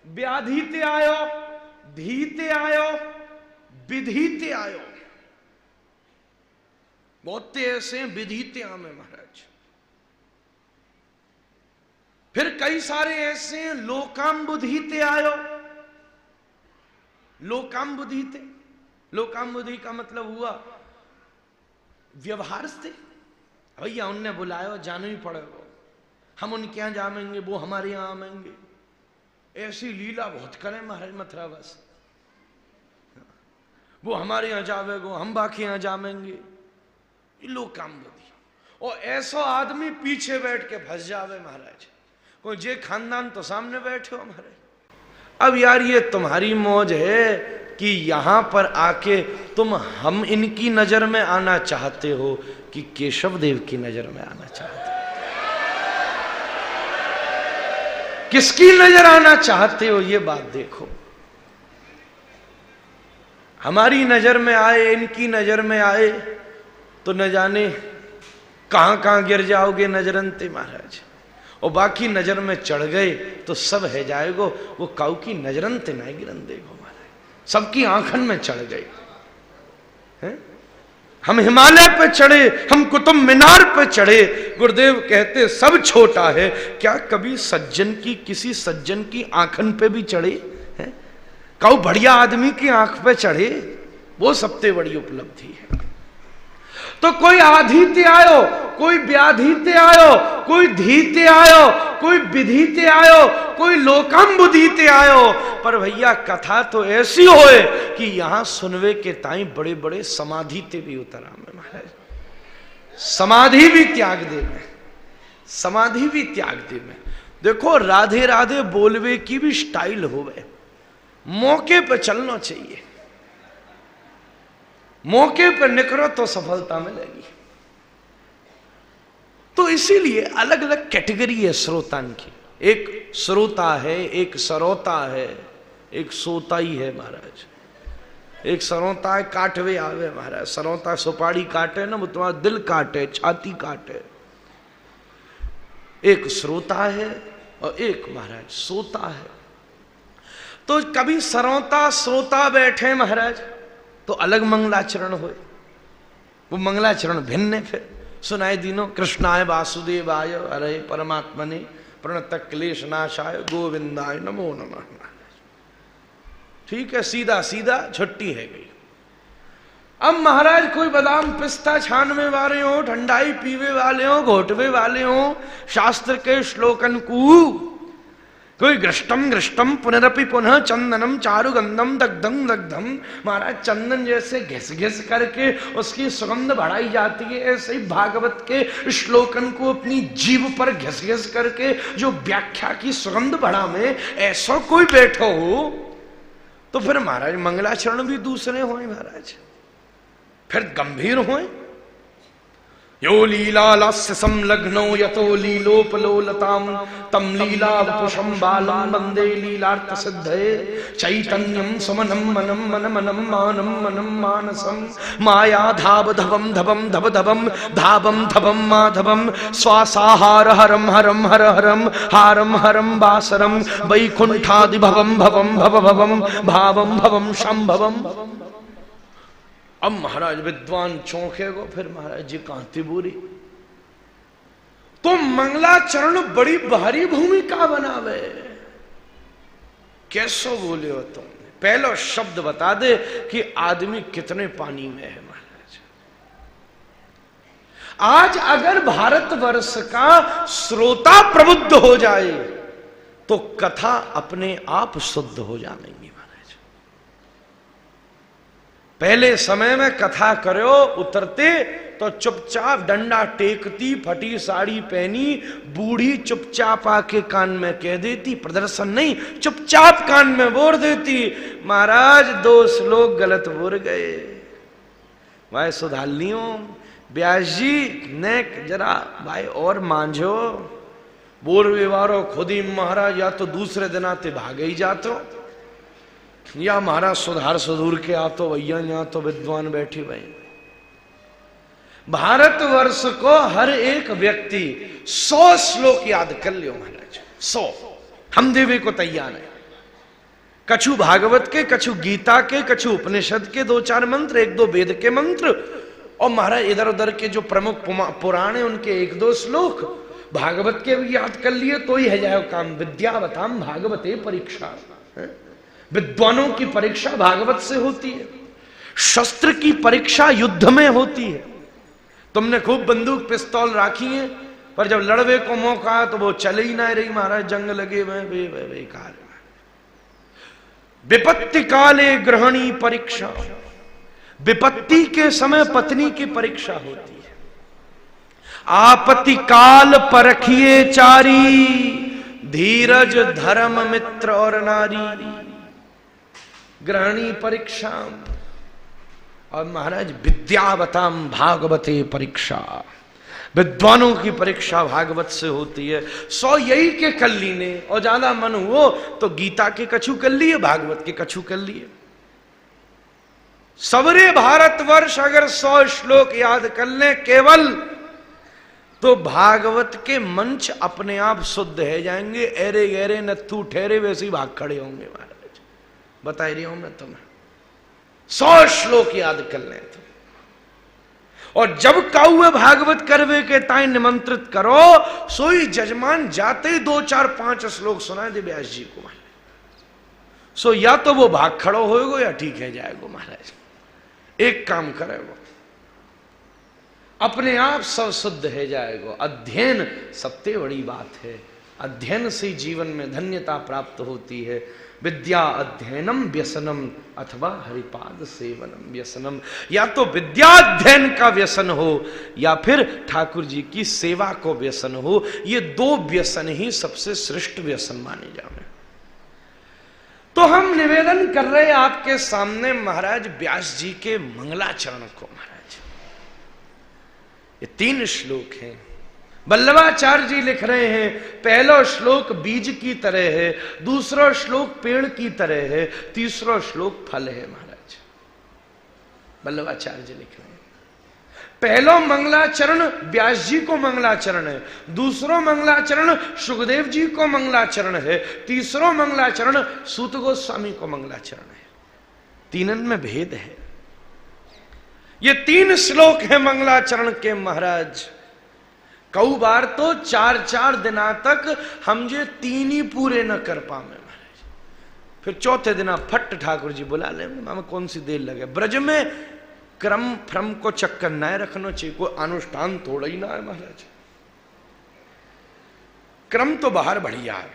व्याधि ते आयो, धी ते आयो, विधि ते आयो, बहुत ऐसे विधि आमे महाराज। फिर कई सारे ऐसे लोकाम्बुधि ते आयो, लोकाम्बुधि ते, लोकाम्बुधि का मतलब हुआ व्यवहार से, भैया उनने बुलाया जाना ही पड़ेगा, हम उनके यहां जामेंगे, वो हमारे यहां आमेंगे, ऐसी लीला बहुत करें महाराज मथुरा बस, वो हमारे यहां जावेगो हम बाकी यहां जामेंगे, लोग काम बुद्धि। और ऐसा आदमी पीछे बैठ के फंस जावे महाराज, कोई जे खानदान तो सामने बैठे हो महाराज। अब यार ये तुम्हारी मौज है कि यहां पर आके तुम हम इनकी नजर में आना चाहते हो कि केशव देव की नजर में आना चाहते हो, किसकी नजर आना चाहते हो ये बात देखो। हमारी नजर में आए, इनकी नजर में आए तो न जाने कहां कहां गिर जाओगे नजरंते महाराज, और बाकी नजर में चढ़ गए तो सब है जाएगो, वो काऊ की नजरंते ना गिरन देगो महाराज, सबकी आंखन में चढ़ गए हैं? हम हिमालय पे चढ़े, हम कुतुब मीनार पे चढ़े, गुरुदेव कहते सब छोटा है, क्या कभी सज्जन की, किसी सज्जन की आंखन पे भी चढ़े हैं? काऊ बढ़िया आदमी की आंख पे चढ़े, वो सबसे बड़ी उपलब्धि है। तो कोई आधी ते आयो, कोई व्याधि ते आयो, कोई धी ते आयो, कोई विधि ते आयो, कोई लोकाम्बुधि ते आयो, पर भैया कथा तो ऐसी होए कि यहां सुनवे के ताई बड़े बड़े समाधि ते भी उतर आवे महाराज, समाधि भी त्याग दे में, समाधि भी त्याग दे में। देखो राधे राधे बोलवे की भी स्टाइल होवे, मौके पे चलना चाहिए, मौके पर निकलो तो सफलता मिलेगी। तो इसीलिए अलग अलग कैटेगरी है श्रोतान की, एक श्रोता है, एक सरोता है, एक सोता ही है महाराज, एक सरौता है काटवे आवे महाराज। सरौता सुपारी काटे ना वो तुम्हारा दिल काटे, छाती काटे। एक श्रोता है और एक महाराज सोता है। तो कभी सरौता श्रोता बैठे महाराज तो अलग मंगलाचरण हुए, वो मंगलाचरण भिन्न। फिर सुनाए दीनो कृष्णाय वासुदेवाय हरे परमात्मने प्रणत क्लेश नाशाय गोविंदाय नमो नमः। ठीक है, सीधा सीधा छुट्टी है गई। अब महाराज कोई बादाम पिस्ता छानवे वाले हो, ठंडाई पीवे वाले हो, घोटवे वाले हो, शास्त्र के श्लोकन को कोई घृष्टम घृष्टम पुनरपि पुनः चंदनम चारुगंधम दग्धम दग्धम। महाराज चंदन जैसे घिस घिस करके उसकी सुगंध बढ़ाई जाती है, ऐसे ही भागवत के श्लोकन को अपनी जीभ पर घिस घिस करके जो व्याख्या की सुगंध बढ़ा में ऐसा कोई बैठो हो तो फिर महाराज मंगलाचरण भी दूसरे होए महाराज, फिर गंभीर होए। यो लीला लास्य संलग्नो यतो लीलोपलोलताम तम लीला पुषम बालम वंदे लीलार्थ सिद्धये चैतन्यम समनम मनम मन मनम मानम मनम मानसम माया धाव धवम धवम धव धवम धावम धवम माधवम श्वासाहार हरम हरम हर हरम हारम हरम बासरम वैकुंठादि भवम भवम भव भवम भावम भवम शंभवम। अब महाराज विद्वान चौंके गो, फिर महाराज जी कांति बुरी। तो मंगलाचरण बड़ी भारी भूमिका बनावे। कैसो बोले हो तुम? पहला शब्द बता दे कि आदमी कितने पानी में है महाराज। आज अगर भारतवर्ष का श्रोता प्रबुद्ध हो जाए तो कथा अपने आप शुद्ध हो जाएगी। पहले समय में कथा करो उतरते तो चुपचाप डंडा टेकती, फटी साड़ी पहनी बूढ़ी चुपचाप आके कान में कह देती, प्रदर्शन नहीं, चुपचाप कान में बोल देती, महाराज 2 श्लोक गलत बोल गए, भाई सुधार लियो, व्यास जी ने जरा भाई और मांझो, बोल व्यवहारो खुद ही महाराज या तो दूसरे दिन आते भाग ही जाते या महाराज सुधार सुधूर के आ तो भैया यहाँ तो विद्वान बैठी भाई। भारतवर्ष को हर एक व्यक्ति 100 श्लोक याद कर लियो महाराज, 100 हम देवे को तैयार है। कछु भागवत के, कछु गीता के, कछु उपनिषद के 2-4 मंत्र, 1-2 वेद के मंत्र और महाराज इधर उधर के जो प्रमुख पुराण है उनके 1-2 श्लोक, भागवत के भी याद कर लिए तो ही है जाए काम। विद्यावताम भागवते परीक्षा, विद्वानों की परीक्षा भागवत से होती है। शस्त्र की परीक्षा युद्ध में होती है। तुमने खूब बंदूक पिस्तौल राखी है पर जब लड़वे को मौका तो वो चले ही ना रही महाराज, जंग लगे हुए बेकार। विपत्ति काले ग्रहणी परीक्षा, विपत्ति के समय पत्नी की परीक्षा होती है। आपत्ति काल परखिए चारी, धीरज धर्म मित्र और नारी। ग्रहणी परीक्षा और महाराज विद्यावताम भागवते परीक्षा, विद्वानों की परीक्षा भागवत से होती है। 100 यही के कर लीने और ज्यादा मन हो तो गीता के कछु कर लिए, भागवत के कछु कर लिए। सबरे भारतवर्ष अगर 100 श्लोक याद कर ले केवल तो भागवत के मंच अपने आप शुद्ध है जाएंगे। एरे गहरे नत्थू ठहरे वैसे ही भाग खड़े होंगे महाराज, बता रही हूं मैं तुम्हें। 100 श्लोक याद कर लें तुम, और जब काउए भागवत करवे के ताई निमंत्रित करो सोई जजमान जाते ही 2-4-5 श्लोक सुना दे व्यास जी को, सो या तो वो भाग खड़ो होएगो या ठीक है जाएगो महाराज। एक काम करेगो अपने आप सब शुद्ध है जाएगो। अध्ययन सबसे बड़ी बात है, अध्ययन से जीवन में धन्यता प्राप्त होती है। विद्या अध्ययनम व्यसनम अथवा हरिपाद सेवनम व्यसनम। या तो विद्या अध्ययन का व्यसन हो या फिर ठाकुर जी की सेवा को व्यसन हो। ये 2 व्यसन ही सबसे श्रेष्ठ व्यसन माने जाए। तो हम निवेदन कर रहे आपके सामने महाराज व्यास जी के मंगलाचरण को। महाराज ये 3 श्लोक हैं, वल्लभाचार्य जी लिख रहे हैं, पहला श्लोक बीज की तरह है, दूसरा श्लोक पेड़ की तरह है, तीसरा श्लोक फल है। महाराज वल्लभाचार्य जी लिख रहे हैं, पहला मंगलाचरण व्यास जी को मंगलाचरण है, दूसरा मंगलाचरण सुखदेव जी को मंगलाचरण है, तीसरा मंगलाचरण सूत गोस्वामी को मंगलाचरण है। तीनन में भेद है। ये 3 श्लोक है मंगलाचरण के महाराज। कई बार तो 4-4 दिना तक हम ये 3 ही पूरे न कर पावे महाराज, फिर चौथे दिना फट ठाकुर जी बुला ले, हमें कौन सी देर लगे। ब्रज में क्रम फ्रम को चक्कर न रखना चाहिए, कोई अनुष्ठान थोड़ा ही ना है महाराज। क्रम तो बाहर बढ़िया है।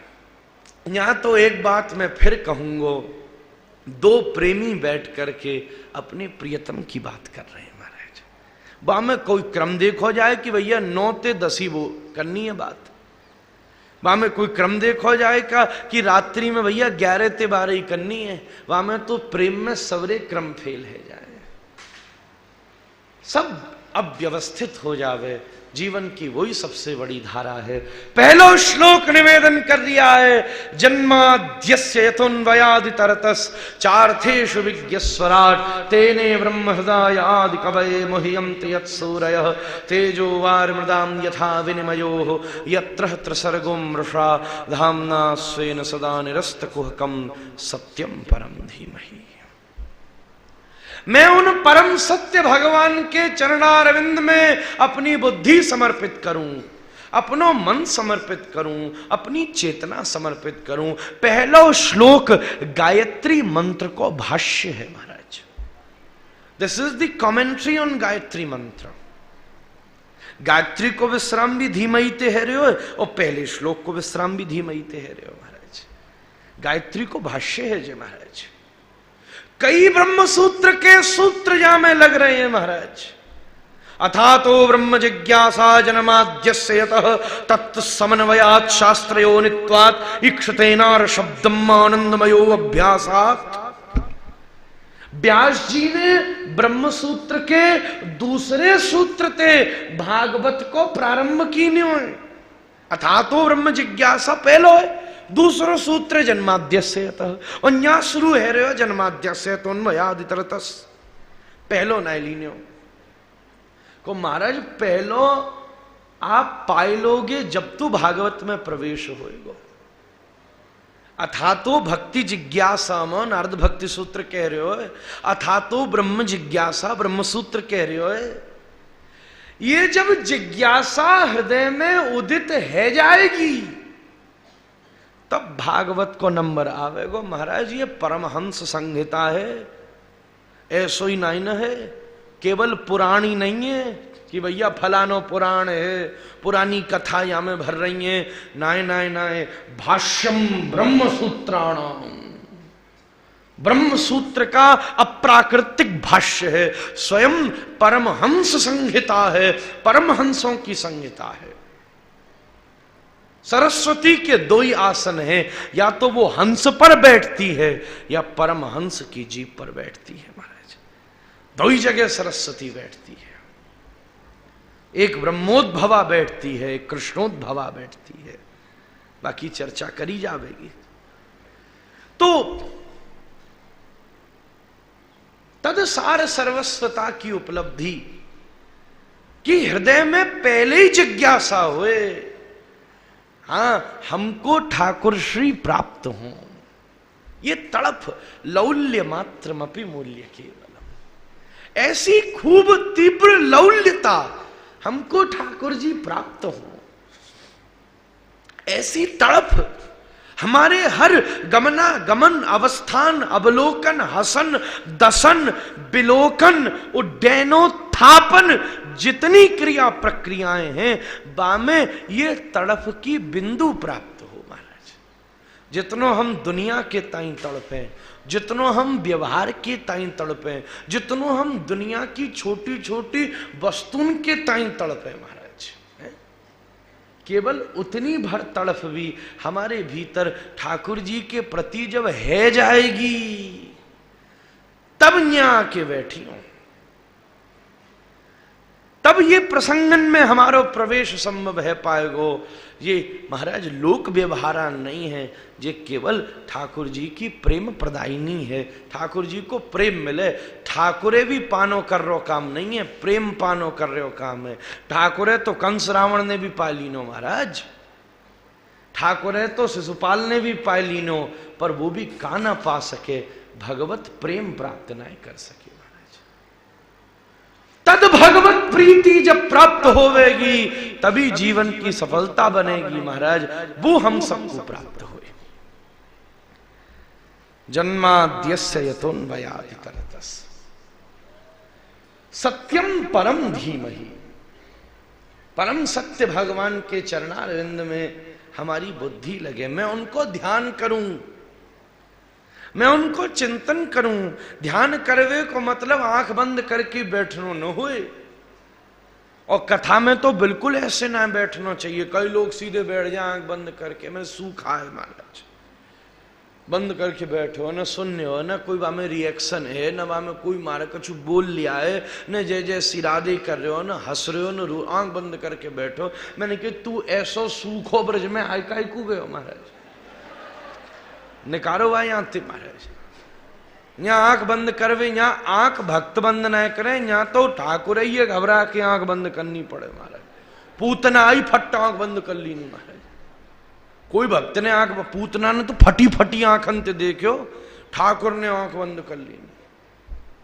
यहां तो एक बात मैं फिर कहूंगा, 2 प्रेमी बैठ करके अपने प्रियतम की बात कर रहे हैं महाराज। वहां में कोई क्रम देखो जाए कि भैया 9 ते 10 ही वो करनी है बात, वहां में कोई क्रम देखो जाए का कि रात्रि में भैया 11 ते 12 ही करनी है। वहां में तो प्रेम में सवरे क्रम फेल है जाए, सब अब व्यवस्थित हो जावे। जीवन की वही सबसे बड़ी धारा है। पहलो श्लोक निवेदन कर दिया है, जन्माद्यस्य यतोन्वयादितरतस् चार्थेषु विज्ञस्वराट् तेने ब्रह्म हृदयादि कवये मुह्यन्ति यत्सूरयः तेजो वारिमृदां यथा विनिमयो यत्र त्रिसर्गो मृषा धाम्ना स्वेन सदा निरस्तकुहकं सत्यं परं धीमहि। मैं उन परम सत्य भगवान के चरणारविंद में अपनी बुद्धि समर्पित करूं, अपनो मन समर्पित करूं, अपनी चेतना समर्पित करूं। पहला श्लोक गायत्री मंत्र को भाष्य है महाराज। This is the commentary on Gayatri mantra. Gayatri को विश्राम भी धीमहि ते है रहे हो, और पहले श्लोक को विश्राम भी धीमहि ते है रहे हो महाराज। गायत्री को भाष्य है जय महाराज। कई ब्रह्म सूत्र के सूत्र जा में लग रहे हैं महाराज। अथा तो ब्रह्म जिज्ञासा जन्माद्यस्य यतः तत् समन्वयात् शास्त्रयो नित्वात् इक्षतेनार शब्दम आनंदमयो अभ्यासात्। व्यास जी ने ब्रह्म सूत्र के दूसरे सूत्र ते भागवत को प्रारंभ की नहीं है। अथा तो ब्रह्म जिज्ञासा पहलो है, दूसरो सूत्र जन्माद्यस्य यतः, और यहां शुरू है रे जन्माद्यस्य तोन्मयादितरतस्। पहलो नहीं लीनो को महाराज, पहलो आप पाए लोगे जब तो भागवत में प्रवेश होएगा। अथा तो भक्ति जिज्ञासा में नारद भक्ति सूत्र कह रहे हो, अथा तो ब्रह्म जिज्ञासा ब्रह्म सूत्र कह रहे हो। ये जब जिज्ञासा हृदय में उदित है जाएगी तब भागवत को नंबर आवेगो महाराज। ये परमहंस संहिता है, ऐसो ही नहीं न है, केवल पुराण ही नहीं है कि भैया फलानो पुराण है, पुरानी कथा यहां में भर रही है। नाय नाय नाय, भाष्यम ब्रह्म सूत्राणाम, ब्रह्म सूत्र का अप्राकृतिक भाष्य है, स्वयं परमहंस संहिता है, परमहंसों की संहिता है। सरस्वती के 2 ही आसन हैं, या तो वो हंस पर बैठती है या परमहंस की जीभ पर बैठती है महाराज। 2 ही जगह सरस्वती बैठती है। एक ब्रह्मोद्भवा बैठती है, एक कृष्णोद्भवा बैठती है, बाकी चर्चा करी जाएगी। तो तदसार सर्वस्वता की उपलब्धि कि हृदय में पहले ही जिज्ञासा हुए, हाँ हमको ठाकुर श्री प्राप्त हो, ये तड़प लौल्य मात्रमपि मूल्य केवलम। ऐसी खूब तीव्र लौल्यता, हमको ठाकुर जी प्राप्त हो, ऐसी तड़प हमारे हर गमना गमन अवस्थान अवलोकन हसन दसन बिलोकन उड्डयनोत्थापन जितनी क्रिया प्रक्रियाएं हैं बामे ये तड़प की बिंदु प्राप्त हो महाराज। जितनो हम दुनिया के ताई तड़पे, जितनो हम व्यवहार के ताई तड़पे, जितनो हम दुनिया की छोटी छोटी वस्तुओं के ताई तड़पे महाराज, केवल उतनी भर तड़फ भी हमारे भीतर ठाकुर जी के प्रति जब है जाएगी तब न्या के बैठी हो, तब ये प्रसंगन में हमारो प्रवेश संभव है पाएगो। ये महाराज लोक व्यवहारा नहीं है, ये केवल ठाकुर जी की प्रेम प्रदायिनी है। ठाकुर जी को प्रेम मिले, ठाकुरे भी पानो कर रो काम नहीं है, प्रेम पानो कर रहे हो काम है। ठाकुरे तो कंस रावण ने भी पा लीनो महाराज, ठाकुरे तो शिशुपाल ने भी पा लीनो, पर वो भी का ना पा सके, भगवत प्रेम प्राप्त ना कर सके। तद भगवत प्रीति जब प्राप्त होवेगी तभी जीवन की सफलता बनेगी महाराज, वो हम सबको प्राप्त हुए। जन्माद्यस्य यतोन्वयादि तरतस् सत्यम परम धीमहि। परम सत्य भगवान के चरणारविंद में हमारी बुद्धि लगे, मैं उनको ध्यान करूं, मैं उनको चिंतन करूं। ध्यान करवे को मतलब आंख बंद करके बैठनो न होए, और कथा में तो बिल्कुल ऐसे ना बैठना चाहिए। कई लोग सीधे बैठ जाए आंख बंद करके, मैं सूखा है महाराज, बंद करके बैठो न सुनने हो, न कोई वामे रिएक्शन है, न वामे कोई मारे कुछ बोल लिया है, न जय जय सिरादे कर रहे हो, न हंस रहे हो, न आंख बंद करके बैठो। मैंने कि तू ऐसो सूखो ब्रज में आय काय कू गयो महाराज, निकारो वह यहां थे महाराज। यहाँ आंख बंद करवे, यहाँ आंख भक्त बंद न करें, यहाँ तो ठाकुर ही घबरा के आंख बंद करनी पड़े महाराज। पूतना आई फट आंख बंद कर ली नहीं महाराज, कोई भक्त ने आंख, पूतना ने तो फटी फटी आंख अंत देखो, ठाकुर ने आंख बंद कर ली।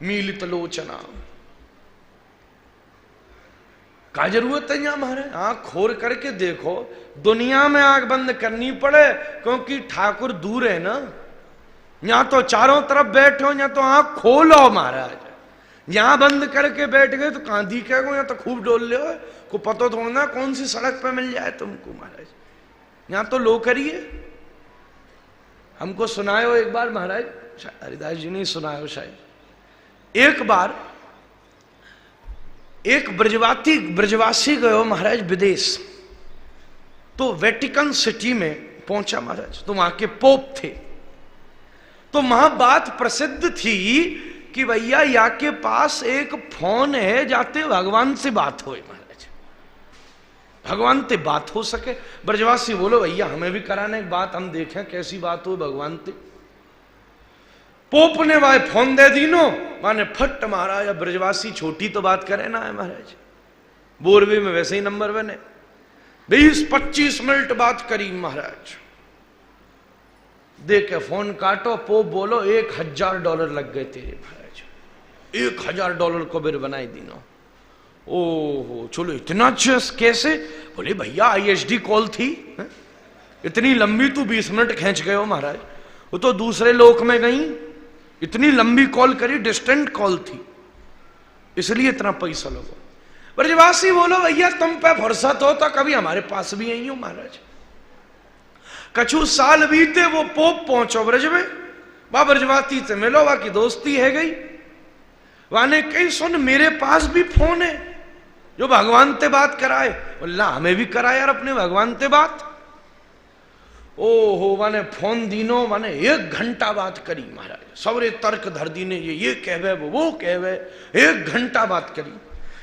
मीलित लोचना का जरूरत है यहाँ महाराज, आंख खोल करके देखो। दुनिया में आंख बंद करनी पड़े क्योंकि ठाकुर दूर है ना, यहां तो चारों तरफ बैठे हो, यहाँ तो आंख खोलो महाराज। यहां बंद करके बैठ गए तो कहां दिखेगा, यहाँ तो खूब डोल ले हो, को पता तो होना कौन सी सड़क पे मिल जाए तुमको महाराज। यहां तो लो करिए। हमको सुनायो एक बार महाराज, हरिदास जी ने सुनायो शायद। एक बार एक ब्रजवासी गयो महाराज विदेश, तो वेटिकन सिटी में पहुंचा महाराज, तो वहां के पोप थे। तो वहां बात प्रसिद्ध थी कि भैया या के पास एक फोन है, जाते भगवान से बात होए महाराज, भगवान से बात हो सके। ब्रजवासी बोलो भैया हमें भी कराने एक बात, हम देखें कैसी बात हो भगवान से। पोप ने वाय फोन दे दी नो, माने फट महाराज। ब्रजवासी छोटी तो बात करे ना है महाराज, बोरवे में वैसे ही नंबर बने, 20-25 मिनट बात करी महाराज। देख के फोन काटो, पोप बोलो $1000 लग गए तेरे महाराज, $1000 को बिर बनाई दीनो। ओहो चलो इतना कैसे? बोले भैया ISD कॉल थी, इतनी लंबी, तू 20 मिनट खींच गए हो महाराज, वो तो दूसरे लोक में गई, इतनी लंबी कॉल करी, डिस्टेंट कॉल थी, इसलिए इतना पैसा लगो। ब्रजवासी बोलो भैया तुम पे फुर्सत हो तो कभी हमारे पास भी आई हो महाराज। कछु साल बीते, वो पोप पहुंचो ब्रज में, वह ब्रजवासी से मिलो, वह की दोस्ती है गई। वाने कही सुन मेरे पास भी फोन है जो भगवान से बात कराए। बोला हमें भी कराए यार अपने भगवान से बात। ओहो माने फोन दीनो, माने 1 घंटा बात करी महाराज, सवरे तर्क धर दीने, ये कहवे वो कहवे, 1 घंटा बात करी।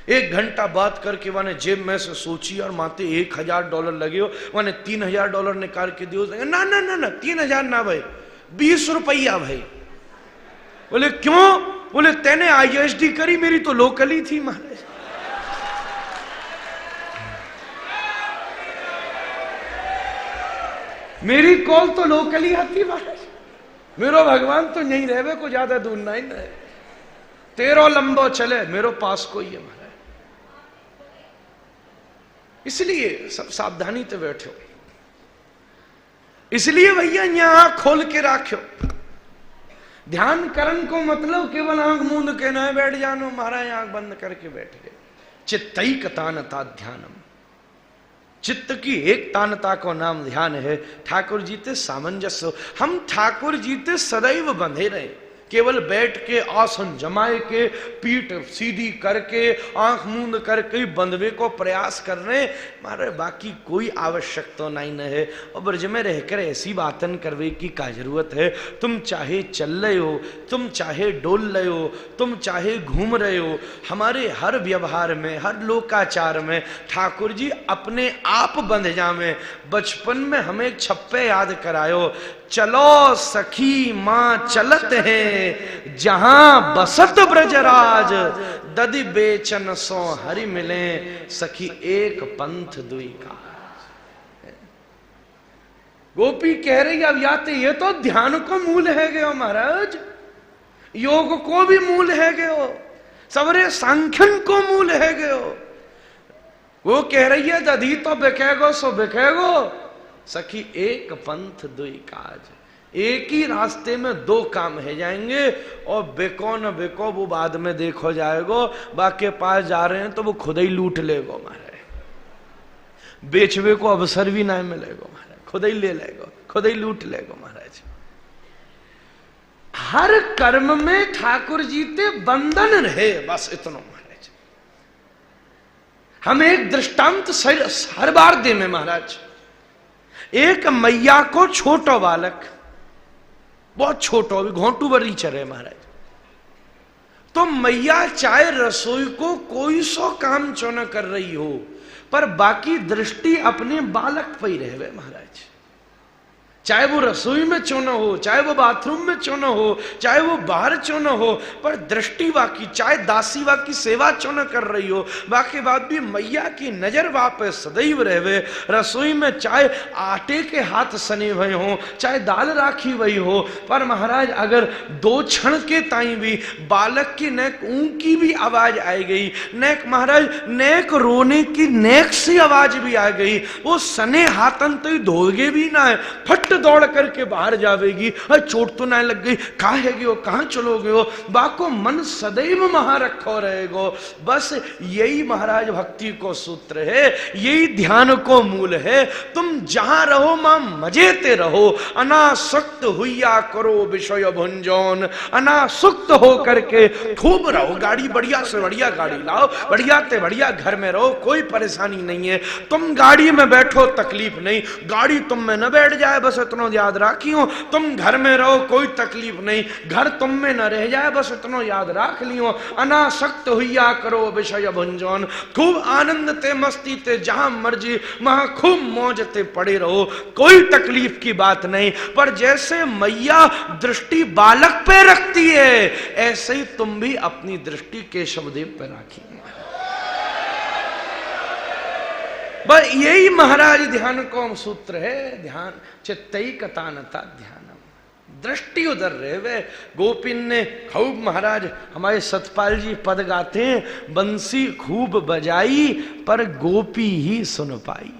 1 घंटा बात करके माने जेब में से सोची और माते $1000 लगे हो, माने $3000 निकाल के दियो। ना ना ना ना 3000 ना भाई, 20 रुपया भाई। बोले क्यों? बोले तेने ISD करी, मेरी तो लोकली थी महाराज। मेरी कॉल तो लोकली आती महाराज, मेरो भगवान तो यहीं रहे को ज्यादा दूर नहीं न, तेरो लंबो चले मेरो पास कोई है महाराज। इसलिए सब सावधानी से बैठो, इसलिए भैया यहाँ खोल के राखो। ध्यान करन को मतलब केवल आंख मूंद के न बैठ जानो महाराज, आंख बंद करके बैठ गए। चित्तैकतानता ध्यानम, चित्त की एक तानता को नाम ध्यान है। ठाकुर जी ते सामंजस्य, हम ठाकुर जी ते सदैव बंधे रहे। केवल बैठ के आसन जमाए के, पीठ सीधी करके, आंख मूंद करके बंधवे को प्रयास कर रहे हैं, मारे बाकी कोई आवश्यकता नहीं है। और ब्रज में रहकर ऐसी बातन करवे की क्या जरूरत है। तुम चाहे चल रहे हो, तुम चाहे डोल रहे हो, तुम चाहे घूम रहे हो, हमारे हर व्यवहार में, हर लोकाचार में ठाकुर जी अपने आप बंध जावे। बचपन में हमें एक छप्पे याद करायो, चलो सखी मां चलत है, जहां बसत ब्रजराज, ददि बेचन सो हरि मिले, सखी एक पंथ दुई का। गोपी कह रही अब याते, ये तो ध्यान को मूल है गयो महाराज, योग को भी मूल है गयो, सवरे सांख्यन को मूल है गयो। वो कह रही है दधी तो बिकेगो सो बिकेगो, सखी एक पंथ दुई काज, एक ही रास्ते में दो काम है जाएंगे, और बेको न बेको वो बाद में देखो जाएगो, बाकी पास जा रहे हैं तो वो खुद ही लूट लेगो महाराज, बेचवे को अवसर भी नहीं मिलेगो महाराज, खुद ही ले लेगो, खुद ही लूट लेगो महाराज। हर कर्म में ठाकुर जी ते बंधन रहे, बस इतना महाराज। हम एक दृष्टांत हर बार दे में महाराज, एक मैया को छोटो बालक, बहुत छोटो, अभी घोंटू बड़ी चरे महाराज, तो मैया चाहे रसोई को कोई सो काम चो न कर रही हो, पर बाकी दृष्टि अपने बालक पे ही रहे महाराज। चाहे वो रसोई में चो न हो, चाहे वो बाथरूम में चो न हो, चाहे वो बाहर चो न हो, पर दृष्टि बाकी, चाहे दासी बाकी सेवा चो न कर रही हो, बाकी बात भी मैया की नजर वापे सदैव रहे। रसोई में चाहे आटे के हाथ सने हुए हो, चाहे दाल राखी हुई हो, पर महाराज अगर दो क्षण के ताई भी बालक की नेक ऊं की भी आवाज आ गई, नेक महाराज नेक रोने की नेक सी आवाज भी आ गई, वो सने हाथन तो ही धोगे भी ना है, फट दौड़ करके बाहर जावेगी, चोट तो ना लग गई, कहाँ है गयो, कहाँ चलोगे हो, बाको मन सदैव महा रखो रहेगो। बस यही महाराज भक्ति को सूत्र है, यही ध्यान को मूल है। तुम जहां रहो मां मजेते रहो, अनासक्त हुआ करो विषय भुंजन, अनासक्त हो करके खूब रहो, गाड़ी बढ़िया से बढ़िया गाड़ी लाओ, बढ़िया ते बढ़िया घर में रहो, कोई परेशानी नहीं है। तुम गाड़ी में बैठो तकलीफ नहीं, गाड़ी तुम में न बैठ जाए बस इतना याद राखियो, तुम घर में रहो कोई तकलीफ नहीं, घर तुम में न रह जाए बस इतना याद राख लियो। अनासक्त हुआ करो विषय भुंजन, खूब आनंद ते मस्ती ते जहां मर्जी वहां खूब मौज ते पड़े रहो, कोई तकलीफ की बात नहीं। पर जैसे मैया दृष्टि बालक पे रखती है, ऐसे ही तुम भी अपनी दृष्टि केशवदेव पे राखिए। बस यही महाराज ध्यान को सूत्र है, ध्यान चित्तई कतानता ध्यानम, दृष्टि उधर रहे वे। गोपिन ने खूब महाराज हमारे सतपाल जी पद गाते हैं, बंसी खूब बजाई पर गोपी ही सुन पाई।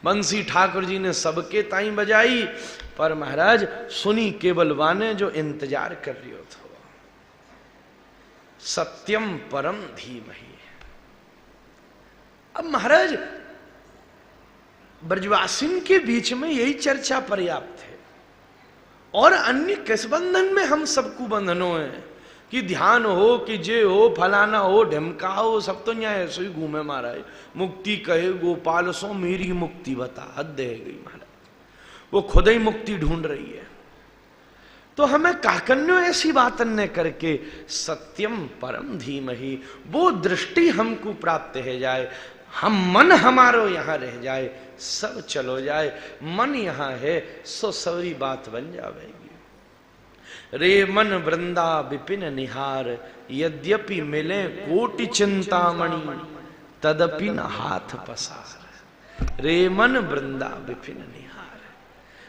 बंसी ठाकुर जी ने सबके ताई बजाई, पर महाराज सुनी केवल वाने जो इंतजार कर रही हो। तो सत्यम परम धीमहि। अब महाराज ब्रजवासिन के बीच में यही चर्चा पर्याप्त है, और अन्य किस बंधन में हम सबको बंधनों है कि ध्यान हो कि जे हो फलाना हो ढमका हो, सब तो यहाँ ऐसे ही घूमे महाराज। मुक्ति कहे गोपाल सो मेरी मुक्ति बता, हद है गई महाराज, वो खुद ही मुक्ति ढूंढ रही है। तो हमें काकन्यो ऐसी बात न करके सत्यम परम धीमहि, वो दृष्टि हमको प्राप्त है जाए, हम मन हमारो यहाँ रह जाए, सब चलो जाए, मन यहाँ है सो सवरी बात बन जाएगी। रे मन वृंदा विपिन निहार, यद्यपि मिले कोटि चिंतामणि, तदपि न हाथ पसार। रे मन वृंदा विपिन निहार,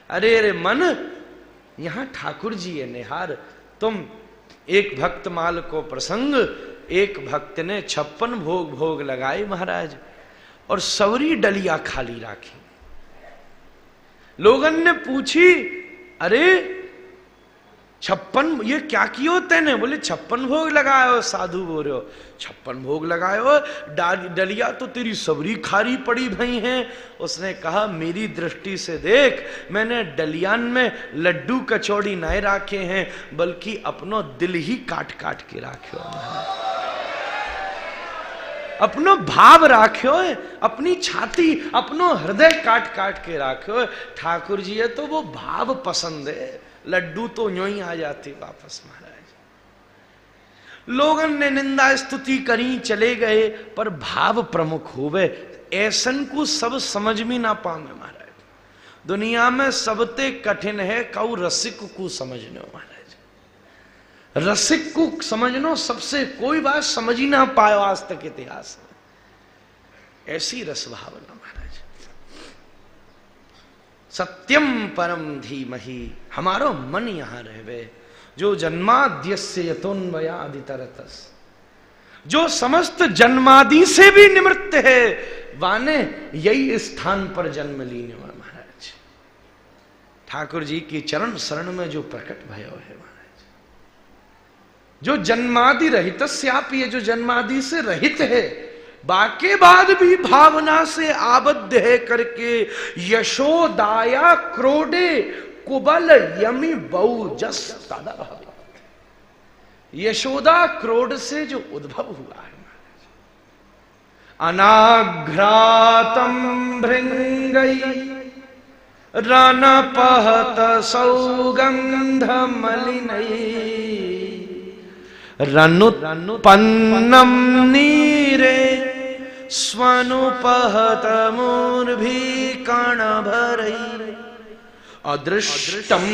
अरे रे मन यहाँ ठाकुर जी है निहार। तुम एक भक्त माल को प्रसंग, एक भक्त ने 56 भोग लगाए महाराज, और सवरी डलिया खाली राखी। लोगन ने पूछी, अरे 56 ये क्या कियो तेने? बोले 56 भोग लगायो। साधु बोल रहे हो 56 भोग लगायो, डलिया तो तेरी सबरी खारी पड़ी भई हैं। उसने कहा मेरी दृष्टि से देख, मैंने डलियान में लड्डू कचौड़ी नहीं राखे हैं, बल्कि अपनो दिल ही काट काट के राख्यो, अपनो भाव राख्यो है, अपनी छाती अपनो हृदय काट काट के राख्यो। ठाकुर जी है तो वो भाव पसंद है, लड्डू तो यूं ही आ जाते वापस। महाराज लोगन ने निंदा स्तुति करी चले गए, पर भाव प्रमुख हुए। ऐसन को सब समझ में ना पावे महाराज। दुनिया में सबते कठिन है कऊ रसिक को समझनो महाराज। रसिक को समझनो सबसे कोई बात समझ ही ना पायो आज तक इतिहास में। ऐसी रस भावना महाराज। सत्यम परम धीमहि, हमारो मन यहां रहवे। जो जन्माद्यस्य यतोन्वयादितरतस, जो समस्त जन्मादि से भी निवृत्त है, वाने यही स्थान पर जन्म लीने हुआ महाराज। ठाकुर जी की चरण शरण में जो प्रकट भयो है महाराज, जो जन्मादि रहित स्यापी है, जो जन्मादि से रहित है, बाके बाद भी भावना से आबद्ध है करके यशोदाया क्रोडे कुबल यमी बहु जस तदा। यशोदा क्रोड से जो उद्भव हुआ है अनाघ्रातम भृंगई रनपहत सौगंध मलिनई रनुत्पन्नम नीरे स्वनुपहत मूर्भी कण भरई अदृष्टम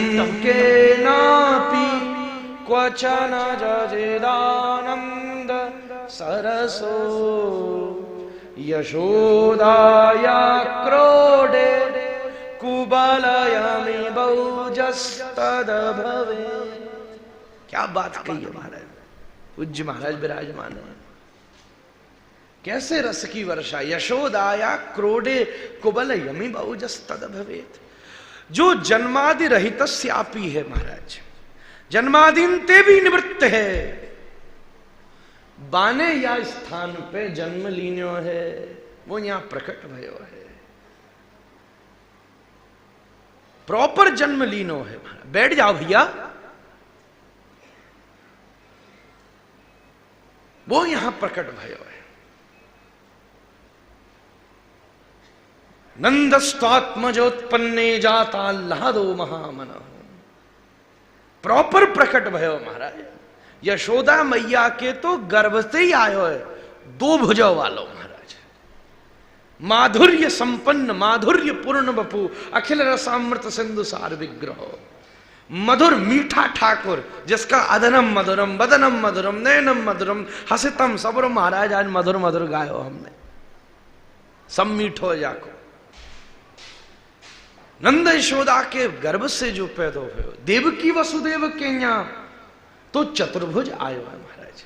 के नापि क्वचन जजेदानंद सरसो यशोदाया क्रोडे कुबलयमि बहुजस्तद भवे। क्या बात कही है महाराज। पूज्य महाराज विराजमान है। कैसे रस की वर्षा। यशोदाया क्रोडे कुबल यमी बहुजस्तद भवेत। जो जन्मादि रहित स्यापी है महाराज, जन्मादिनते भी निवृत्त है, बाने या स्थान पे जन्म लीन्यो है, वो यहां प्रकट भयो है, प्रॉपर जन्म लीनो है महाराज। बैठ जाओ भैया, वो यहां प्रकट भयो है। नंदस्त्वात्मजोत्पन्ने जाता लादो महामन, प्रॉपर प्रकट भयो महाराज। यशोदा मैया के तो गर्भ से ही आयो है, दो भुजों वालों महाराज। माधुर्य संपन्न, माधुर्य पूर्ण बपू, अखिल रसामृत सिंधु सार विग्रह, मधुर मीठा ठाकुर, जिसका अदनम मधुरम बदनम मधुरम नयनम मधुरम हसितम सबरम। महाराज आज मधुर मधुर गायो हमने, सब मीठो जाको। नंद यशोदा के गर्भ से जो पैदा हुए, देवकी वसुदेव के यहां तो चतुर्भुज आयो है महाराज।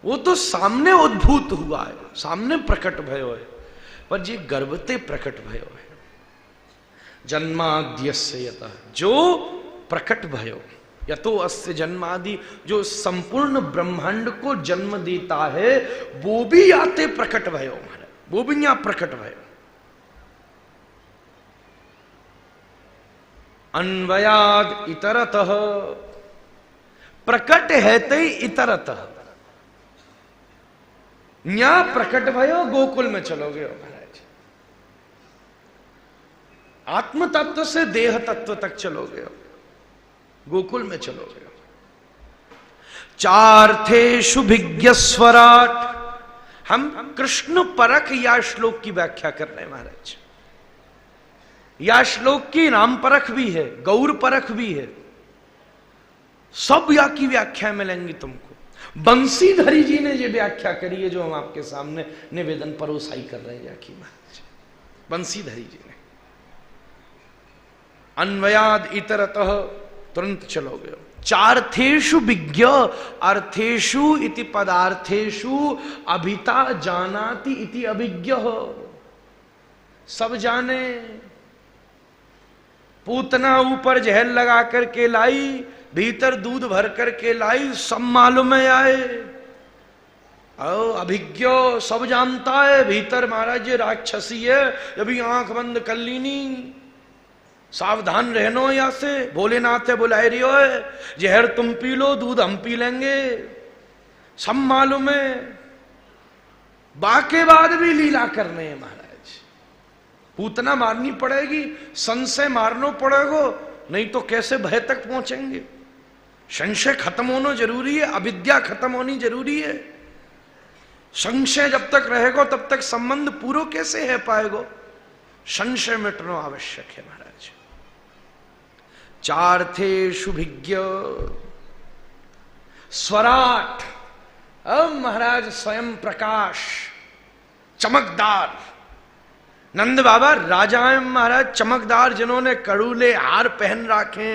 वो तो सामने उद्भूत हुआ है, सामने प्रकट भयो है, पर जी गर्भते प्रकट भयो है। जन्माद्यस्य यतः, जो प्रकट भयो, यतो अस्य जन्मादि, जो संपूर्ण ब्रह्मांड को जन्म देता है, वो भी आते प्रकट भयो महाराज, वो भी यहां प्रकट भयो। अन्वयाद इतरतः, प्रकट है ते इतरतः, न्या प्रकट भयो गोकुल में चलोगे महाराज। आत्म तत्व से देह तत्व तक चलोगे, गोकुल में चलोगे। चार्थेषु भिज्ञस्वराट, हम कृष्ण परख या श्लोक की व्याख्या कर रहे हैं महाराज। या श्लोक की राम परख भी है, गौर परख भी है, सब या की व्याख्या मिलेंगी तुमको। बंसीधरी जी ने जो व्याख्या करी है, जो हम आपके सामने निवेदन परोसाई कर रहे हैं, जाकी महाराज बंसीधरी जी ने। अन्वयाद इतरतः, तुरंत चलोगे। चार्थेषु विज्ञ अर्थेषु इति पदार्थेषु अभिता जानाति इति अभिज्ञ, सब जाने, पूतना ऊपर जहर लगा करके लाई, भीतर दूध भर करके लाई, सब मालूम में आए। अभिज्ञ सब जानता है, भीतर महाराज ये राक्षसी है, अभी आंख बंद कर ली नहीं, सावधान रहनो या से। भोलेनाथ बुलाए रही हो, जहर तुम पी लो, दूध हम पी लेंगे, सब मालूम है। बाके बाद भी लीला करने हैं महाराज। पूतना मारनी पड़ेगी, संशय मारना पड़ेगा, नहीं तो कैसे भय तक पहुंचेंगे। संशय खत्म होना जरूरी है, अविद्या खत्म होनी जरूरी है। संशय जब तक रहेगा तब तक संबंध पूरा कैसे है पाएगा। संशय मिटना आवश्यक है महाराज। चार थे शुभिज्ञ स्वराट, अब महाराज स्वयं प्रकाश, चमकदार। नंद बाबा राजा हैं महाराज, चमकदार, जिन्होंने कड़ूले हार पहन रखे।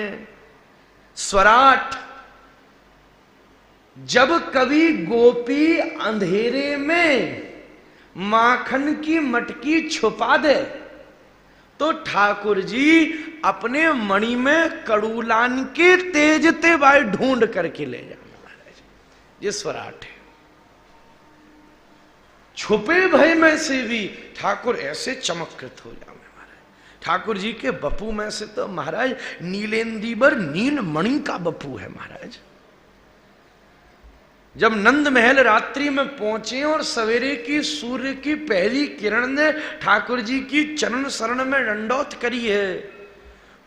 स्वराट, जब कभी गोपी अंधेरे में माखन की मटकी छुपा दे तो ठाकुर जी अपने मणि में कड़ूलान के तेज ते भाई ढूंढ करके ले जाना महाराज। ये स्वराट है। छुपे भय में से भी ठाकुर ऐसे चमत्कृत हो जाए महाराज। ठाकुर जी के बपू में से तो महाराज नीलेंदीबर नील मणि का बपू है महाराज। जब नंद महल रात्रि में पहुंचे और सवेरे की सूर्य की पहली किरण ने ठाकुर जी की चरण शरण में दंडौत करी है,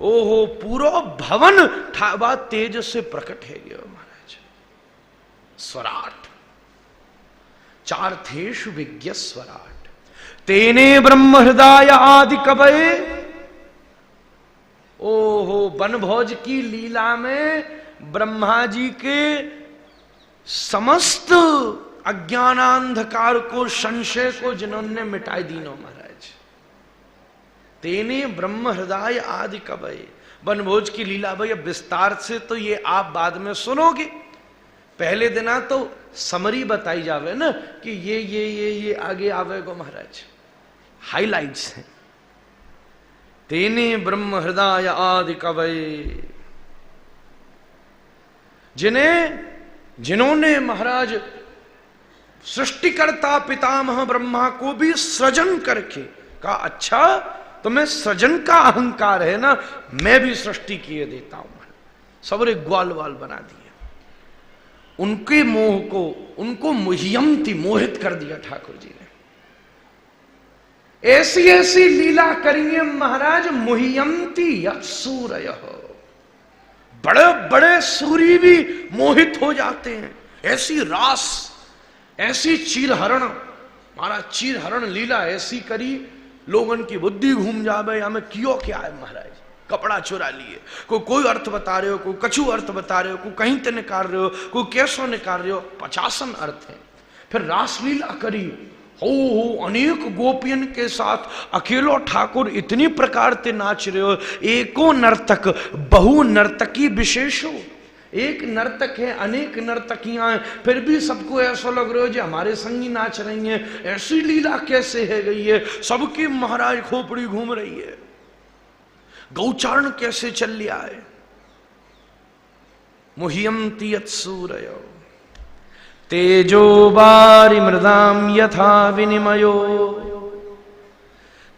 ओहो पूरा भवन ठाबा तेज से प्रकट है गया महाराज। स्वराट, चार थे शुभिज्ञ स्वराट, तेने ब्रह्म हृदय आदि कवये। ओहो बनभोज की लीला में ब्रह्मा जी के समस्त अज्ञानांधकार को, संशय को जिन्होंने मिटाई दीनो महाराज। तेने ब्रह्म हृदय आदि कवये। बनभोज की लीला भाई अब विस्तार से तो ये आप बाद में सुनोगे। पहले दिना तो समरी बताई जावे ना कि ये आगे आवेगो महाराज, हाइलाइट्स हैं। तेने ब्रह्म हृदय आदि कवये, जिन्होंने महाराज सृष्टिकर्ता पितामह ब्रह्मा को भी सृजन करके कहा, अच्छा तुम्हें सृजन का अहंकार है ना, मैं भी सृष्टि किए देता हूं। सबरे ग्वाल वाल बना दिया, उनके मोह को, उनको मुह्यंती मोहित कर दिया ठाकुर जी ने। ऐसी ऐसी लीला करिए महाराज, मुह्यंती सूरयः, बड़े बड़े सूरी भी मोहित हो जाते हैं। ऐसी रास, ऐसी चीरहरण, महाराज चीरहरण लीला ऐसी करी, लोगन की बुद्धि घूम जावे, हमें क्यों क्या है महाराज। कपड़ा चुरा लिए, कोई अर्थ बता रहे हो, कोई कछु अर्थ बता रहे हो, कोई कहीं ते निकाल रहे हो, कोई कैसो निकाल रहे हो, 50 अर्थ है। फिर रासलीला करी, हो अनेक गोपियन के साथ अकेलो ठाकुर इतनी प्रकार से नाच रहे हो। एको नर्तक बहु नर्तकी विशेषो, एक नर्तक है अनेक नर्तकियां हैं, फिर भी सबको ऐसा लग रहा है जो हमारे संगी नाच रही हैं। ऐसी लीला कैसे है गई है, सबकी महाराज खोपड़ी घूम रही है। गौचारण कैसे चल लिया है। मुह्यंती सूरयो तेजो बारी मृदाम यथा विनिमयो।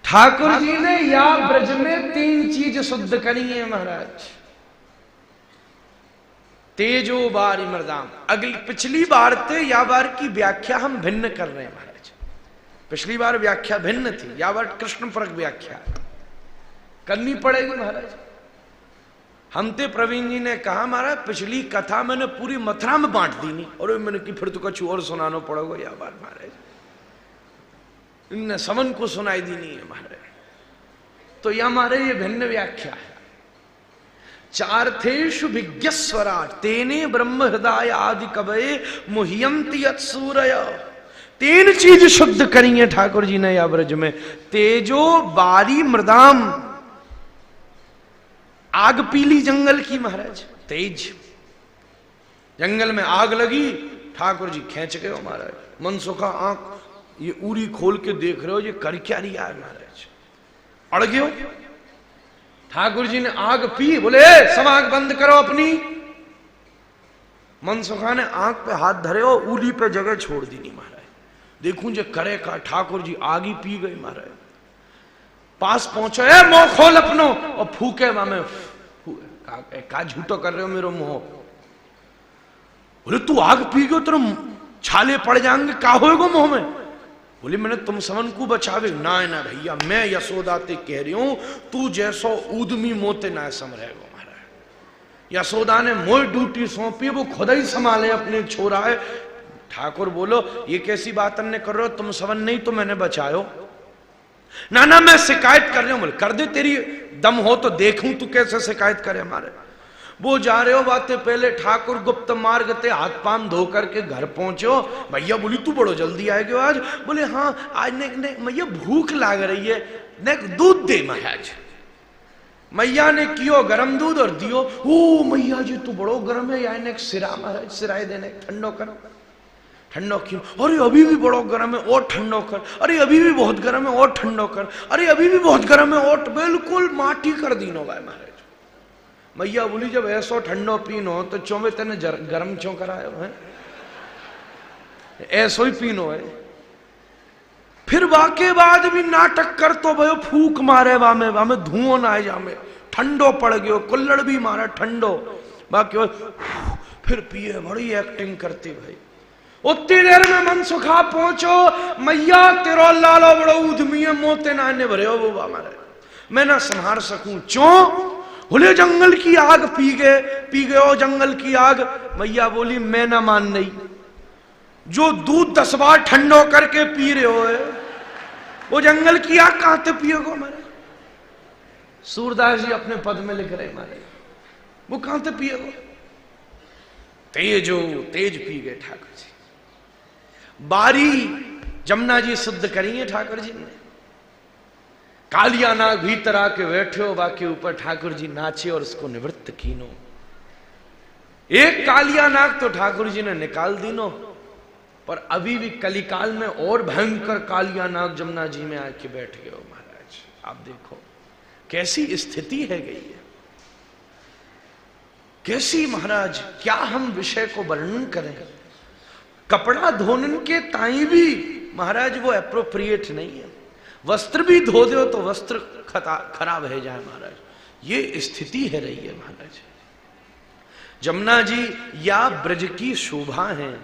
ठाकुर जी ने या ब्रज में 3 चीज शुद्ध करी है महाराज। तेजो बारी मृदाम, अगली पिछली बार थे, या बार की व्याख्या हम भिन्न कर रहे हैं महाराज। पिछली बार व्याख्या भिन्न थी, या बार कृष्ण परक व्याख्या करनी पड़ेगी महाराज। हमते प्रवीण जी ने कहा महाराज पिछली कथा मैंने पूरी मथुरा में बांट दी नहीं, और मैंने कि फिर तो कुछ और सुनाना पड़ेगा या बार महाराज। इनने समन को सुनाई दी नहीं है महाराज, तो यह हमारे ये भिन्न व्याख्या है। चार्थेषु विज्ञ स्वराट, तेने ब्रह्म हृदय आदि कवये मुह्यंती सूरय। 3 चीज शुद्ध करी है ठाकुर जी ने या ब्रज में। तेजो बारी मृदाम, आग पीली जंगल की महाराज, तेज जंगल में आग लगी, ठाकुर जी खींच गए महाराज। मनसुखा आंख ये उरी खोल के देख रहे हो, ये कर क्या रिया है महाराज। अड़ गयो, ठाकुर जी ने आग पी, बोले सब आंख बंद करो अपनी। मनसुखा ने आंख पे हाथ धरे और उली पे जगह छोड़ दी नहीं महाराज। देखूं जे करे का, ठाकुर जी आग ही पी गई महाराज। पास पहुंचो, ए मुंह खोल अपनो, और फूके मामे का झूठो कर रहे हो मेरो मुंह। बोले तू आग पी गयो, तेरे छाले पड़ जाएंगे, का होएगो मुंह में। बोले मैंने तुम समन को बचावे ना ना भैया, मैं यशोदा ते कह रही हूं, तू जैसो ऊदमी मोते ना समरेगो महाराज। यशोदा ने मोह ड्यूटी सौंपी, वो खुद ही संभाले अपने छोरा है। ठाकुर बोलो ये कैसी बात अन्य कर रहे हो, तुम समन नहीं तो मैंने बचायो। ना ना मैं शिकायत कर रही हूं। बोले कर दे, तेरी दम हो तो देखूं तू कैसे शिकायत करे हमारे। वो जा रहे हो बातें, पहले ठाकुर गुप्त मार्ग ते हाथ पांव धो करके घर पहुंचो। भैया बोली तू बड़ो जल्दी आएगे आज। बोले हाँ आज ने मैया भूख लाग रही है, ने दूध दे महाराज। मैया ने कियो गरम दूध और दियो। ओ मैया जी तू बड़ो गर्म है, या ने सिरा महाराज सिराए देने ठंडो करो। ठंडो क्यों? अरे अभी भी बड़ो गर्म है और ठंडो कर। अरे अभी भी बहुत गर्म है और ठंडो कर। अरे अभी भी बहुत गर्म है और बिल्कुल माटी कर दीनो भाई महाराज। मैया बोली जब ऐसो ठंडो पीनो तो चौमे तेने गर्म क्यों करायो है, ऐसो ही पीनो है। फिर वाके बाद भी नाटक कर तो भयो फूक मारे वामे वामे धुआं ना आए जामे, ठंडो पड़ गयो, कुल्लड़ भी मारा ठंडो। बाकी फिर पिए, बड़ी एक्टिंग करती भाई। उतनी देर में मनसुखा पहुंचो, मैया तेरो लालो बड़ो उधमी मोते नाने भरे हो वो हमारे, मैं ना संहार सकूं। क्यों? बोले जंगल की आग पी गए जंगल की आग। मैया बोली मैं ना मान नहीं, जो दूध 10 बार ठंडो करके पी रहे हो है, वो जंगल की आग कहां से पियोगे हमारे। सूरदास जी अपने पद में लिख रहे हमारे, वो कहां से पियोगे। तेज पी गए ठाकुर जी। बारी जमुना जी शुद्ध करी है ठाकुर जी ने। कालिया नाग भीतर आके बैठे हो, बाकी ऊपर ठाकुर जी नाचे और उसको निवृत्त कीनो। एक कालिया नाग तो ठाकुर जी ने निकाल दीनो, पर अभी भी कलिकाल में और भयंकर कालिया नाग जमुना जी में आके बैठ गए हो महाराज। आप देखो कैसी स्थिति है गई है, कैसी महाराज, क्या हम विषय को वर्णन करें। कपड़ा धोने के ताई भी महाराज वो एप्रोप्रिएट नहीं है। वस्त्र भी धो दो तो वस्त्र खराब है जाए महाराज, ये स्थिति है रही है महाराज। जमुना जी या ब्रज की शोभा है।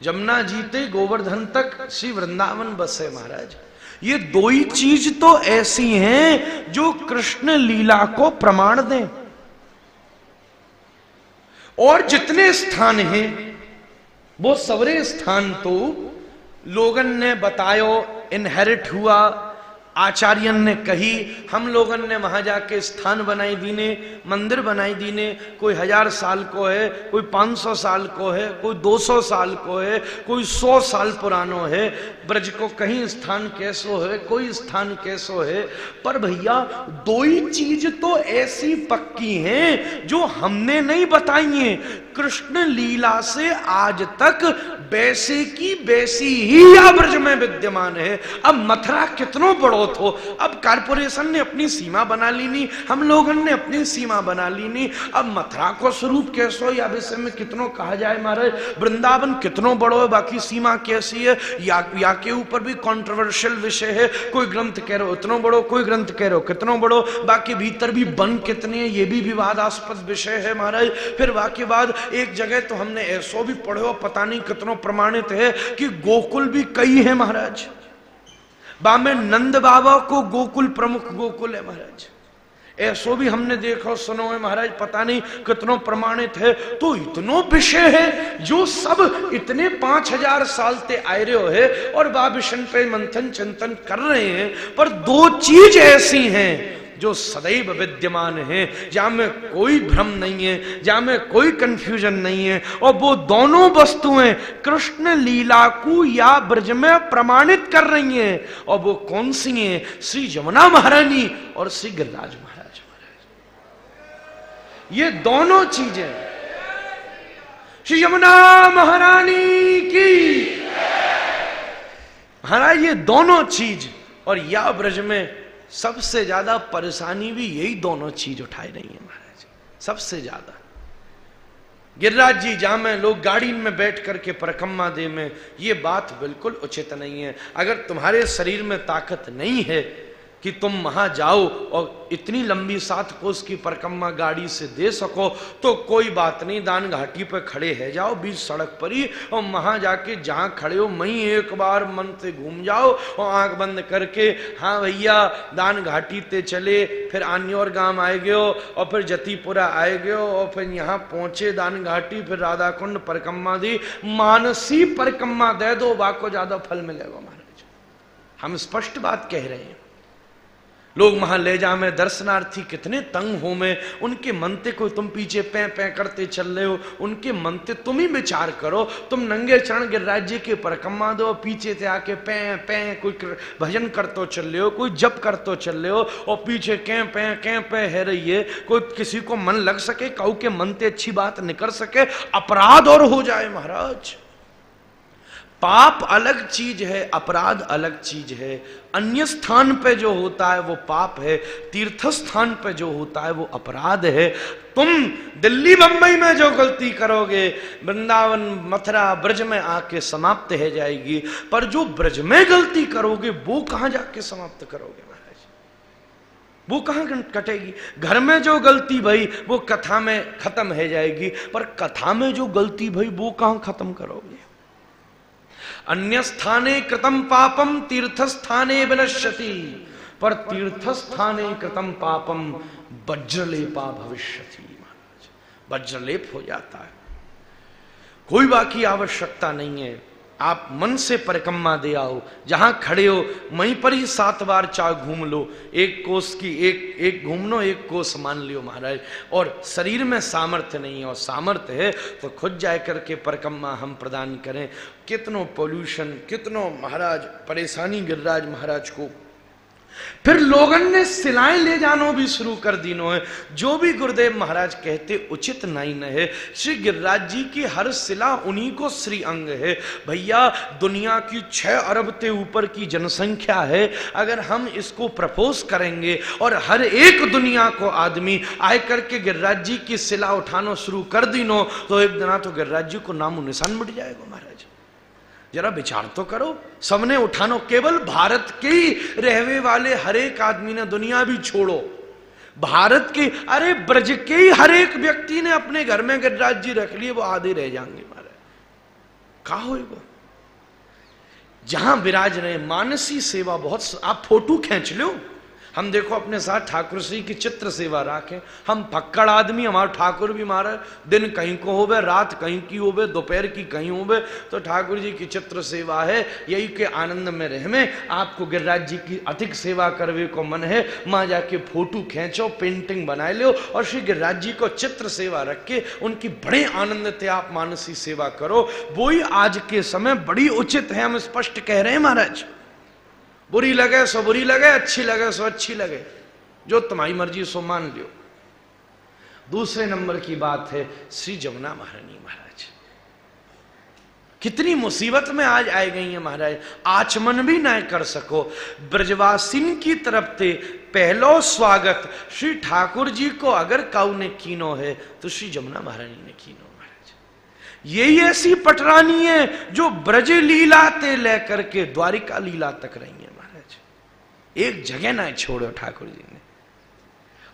जमुना जी ते गोवर्धन तक श्री वृंदावन बसे महाराज। ये दो ही चीज तो ऐसी हैं जो कृष्ण लीला को प्रमाण दें। और जितने स्थान हैं वो सवरे स्थान तो लोगन ने बतायो, इनहेरिट हुआ, आचार्यन ने कही, हम लोगन ने वहां जाके स्थान बनाई दीने, मंदिर बनाई दीने। कोई 1000 साल को है, कोई 500 साल को है, कोई 200 साल को है, कोई 100 साल पुरानो है। ब्रज को कहीं स्थान कैसो है, कोई स्थान कैसो है। पर भैया दो ही चीज तो ऐसी पक्की हैं जो हमने नहीं बताई हैं। कृष्ण लीला से आज तक वैसे की वैसी ही या ब्रज में विद्यमान है। अब मथुरा कितनो बड़ो थो, अब कारपोरेशन ने अपनी सीमा बना ली नहीं, हम लोगों ने अपनी सीमा बना ली नहीं। अब मथुरा को स्वरूप कैसो या विषय में कितनो कहा जाए महाराज। वृंदावन कितनो बड़ो है, बाकी सीमा कैसी है या के ऊपर भी कंट्रोवर्शियल विषय है। कोई ग्रंथ कह रहे हो इतनो बड़ो, कोई ग्रंथ कह रहे हो कितनो बड़ो, बाकी भीतर भी वन कितने हैं ये भी विवादास्पद विषय है महाराज। फिर बाकी बाद एक जगह तो हमने ऐसो भी पढ़ो, पता नहीं कितनो प्रमाणित है कि गोकुल भी कई है महाराज। बामे नंद बाबा को गोकुल प्रमुख गोकुल है महाराज, ऐसो भी हमने देखो सुनो है महाराज, पता नहीं कितनो प्रमाणित है। तो इतनो विषय है जो सब इतने 5000 साल ते आए रहे है और बा विषय पे मंथन चिंतन कर रहे हैं। पर दो चीज ऐसी हैं जो सदैव विद्यमान है, जहां में कोई भ्रम नहीं है, जहां में कोई कंफ्यूजन नहीं है। और वो दोनों वस्तुएं कृष्ण लीला को या ब्रज में प्रमाणित कर रही हैं। और वो कौन सी हैं? श्री जमुना महारानी और श्री गिरिराज महाराज। ये दोनों चीजें श्री यमुना महारानी की महाराज, ये दोनों चीज और या ब्रज में सबसे ज्यादा परेशानी भी यही दोनों चीज उठाई रही है महाराज, सबसे ज्यादा। गिरिराज जी जा में लोग गाड़ी में बैठ करके परिक्रमा दे में, ये बात बिल्कुल उचित नहीं है। अगर तुम्हारे शरीर में ताकत नहीं है कि तुम वहां जाओ और इतनी लंबी 7 कोस की परिक्रमा गाड़ी से दे सको, तो कोई बात नहीं, दान घाटी पर खड़े है जाओ बीच सड़क पर ही, और वहां जाके जहां खड़े हो वहीं एक बार मन से घूम जाओ और आंख बंद करके, हाँ भैया दान घाटी ते चले, फिर आन्योर गांव आए गयो और फिर जतीपुरा आए गयो और फिर यहाँ पहुंचे दान घाटी, फिर राधा कुंड परिक्रमा दी, मानसी परिक्रमा दे दो, बाको ज्यादा फल मिलेगा महाराज। हम स्पष्ट बात कह रहे हैं। लोग वहां ले जा में दर्शनार्थी कितने तंग हो में, उनके मनते को तुम पीछे पै पै करते चल रहे हो, उनके मनते तुम ही विचार करो। तुम नंगे चरण गिरिराज जी के परिक्रमा दो, पीछे से आके पै पै कोई भजन करते चल रहे हो, कोई जप करते चल रहे हो और पीछे कै पै है रही है, कोई किसी को मन लग सके, कहू के मनते अच्छी बात निकल सके, अपराध और हो जाए महाराज। पाप अलग चीज है, अपराध अलग चीज है। अन्य स्थान पे जो होता है वो पाप है, तीर्थ स्थान पे जो होता है वो अपराध है। तुम दिल्ली बंबई में जो गलती करोगे वृंदावन मथुरा ब्रज में आके समाप्त है जाएगी, पर जो ब्रज में गलती करोगे वो कहां जाके समाप्त करोगे महाराज, वो कहां कटेगी। घर में जो गलती भई वो कथा में खत्म है जाएगी, पर कथा में जो गलती भई वो कहां खत्म करोगे। अन्य स्थाने कृतम पापम तीर्थ स्थाने विनश्यति, पर तीर्थ स्थाने कृतम पापम वज्रलेपा भविष्यति। महाराज वज्रलेप हो जाता है, कोई बाकी आवश्यकता नहीं है। आप मन से परिक्रमा दे आओ, जहां खड़े हो वहीं पर ही 7 बार चार घूम लो, एक कोस की एक घूम लो, एक कोस मान लियो महाराज। और शरीर में सामर्थ्य नहीं है, और सामर्थ्य है तो खुद जाए करके परिक्रमा हम प्रदान करें। कितनों पोल्यूशन, कितनों महाराज परेशानी गिरिराज महाराज को। फिर लोगन ने सिलाएं ले जानो भी शुरू कर दीनो है, जो भी गुरुदेव महाराज कहते उचित नहीं न है। श्री गिरिराज जी की हर सिला उन्हीं को श्री अंग है। भैया दुनिया की 6 अरब से ऊपर की जनसंख्या है, अगर हम इसको प्रपोज करेंगे और हर एक दुनिया को आदमी आए करके गिरिराज जी की सिला उठाना शुरू कर दीनो, तो एक दिन तो गिरिराज जी को नामो निशान मिट जाएगा महाराज। जरा विचार तो करो, सबने उठानो, केवल भारत के ही रहने वाले हर एक आदमी ने, दुनिया भी छोड़ो, भारत के, अरे ब्रज के ही हर एक व्यक्ति ने अपने घर में गिरिराज जी रख लिए, वो आधे रह जाएंगे महाराज। कहा होगा जहां विराज रहे। मानसी सेवा बहुत, आप फोटो खींच लो, हम देखो अपने साथ ठाकुर श्री की चित्र सेवा रखें। हम फक्कड़ आदमी, हमारा ठाकुर भी महाराज दिन कहीं को होवे, रात कहीं की होवे, दोपहर की कहीं होवे, तो ठाकुर जी की चित्र सेवा है, यही के आनंद में रहमे। आपको गिरिराज जी की अधिक सेवा करवे को मन है, माँ जाके फोटो खींचो, पेंटिंग बनाए लो और श्री गिरिराज जी को चित्र सेवा रख के उनकी बड़े आनंद से आप मानसी सेवा करो। वो ही आज के समय बड़ी उचित है, हम स्पष्ट कह रहे हैं महाराज। बुरी लगे सो बुरी लगे, अच्छी लगे सो अच्छी लगे, जो तुम्हारी मर्जी सो मान लियो। दूसरे नंबर की बात है श्री जमुना महारानी महाराज, कितनी मुसीबत में आज आए गई है महाराज, आचमन भी ना कर सको। ब्रजवासिन की तरफ से पहलो स्वागत श्री ठाकुर जी को अगर काऊ ने कीनो है तो श्री जमुना महारानी ने कीनो। यही ऐसी पटरानी है जो ब्रज लीला ते लेकर के द्वारिका लीला तक रही है महाराज, एक जगह ना छोड़ो ठाकुर जी ने।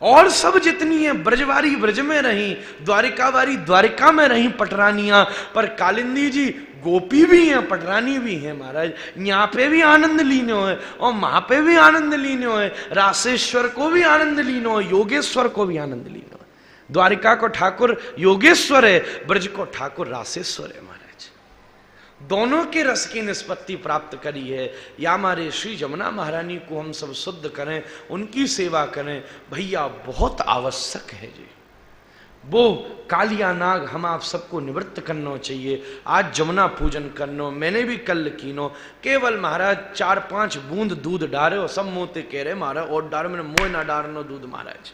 और सब जितनी है ब्रजवारी ब्रज में रही, द्वारिकावारी द्वारिका में रही पटरानियां, पर कालिंदी जी गोपी भी हैं, पटरानी भी हैं महाराज। यहाँ पे भी आनंद लीनो है और वहां पे भी आनंद लीनो है, रासेश्वर को भी आनंद लीनो है, योगेश्वर को भी आनंद लीनो है। द्वारिका को ठाकुर योगेश्वर है, ब्रज को ठाकुर रासेश्वर है महाराज। दोनों के रस की निष्पत्ति प्राप्त करी है। या हमारे श्री जमुना महारानी को हम सब शुद्ध करें, उनकी सेवा करें भैया, बहुत आवश्यक है जी। वो कालिया नाग हम आप सबको निवृत्त करना चाहिए। आज जमुना पूजन करनो, मैंने भी कल कीनो, केवल महाराज 4-5 बूंद दूध डारे और सब मोते कह रहे महाराज और डार, मैंने मोह ना डारनो दूध महाराज,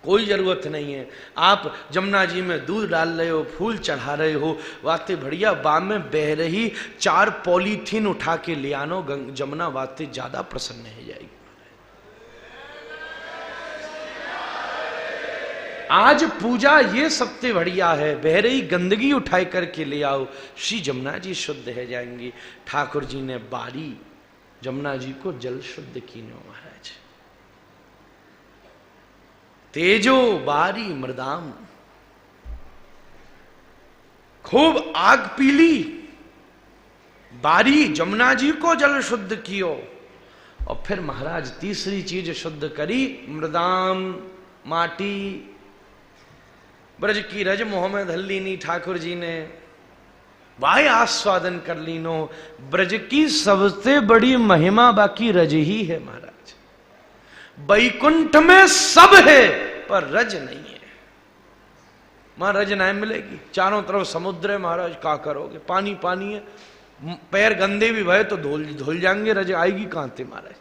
कोई जरूरत नहीं है। आप जमुना जी में दूध डाल रहे हो, फूल चढ़ा रहे हो, वाते बढ़िया, बाम में बह रही 4 पॉलीथीन उठा के ले आनो, जमुना वाते ज्यादा प्रसन्न है जाएगी। आज पूजा ये सबसे बढ़िया है, बहरई गंदगी उठाई करके ले आओ, श्री जमुना जी शुद्ध है जाएंगी। ठाकुर जी ने बारी जमुना जी को जल शुद्ध कीनो महाराज। तेजो बारी मृदाम, खूब आग पीली, बारी जमुना जी को जल शुद्ध कियो। और फिर महाराज तीसरी चीज शुद्ध करी, मृदाम माटी, ब्रज की रज मोह में धल लीनी ठाकुर जी ने, वाय आस्वादन कर लीनो। ब्रज की सबसे बड़ी महिमा बाकी रज ही है महाराज। बैकुंठ में सब है पर रज नहीं है, वहां रज नहीं मिलेगी। चारों तरफ समुद्र है महाराज, क्या करोगे, पानी पानी है, पैर गंदे भी भय तो धुल जाएंगे, रज आएगी कहां से महाराज।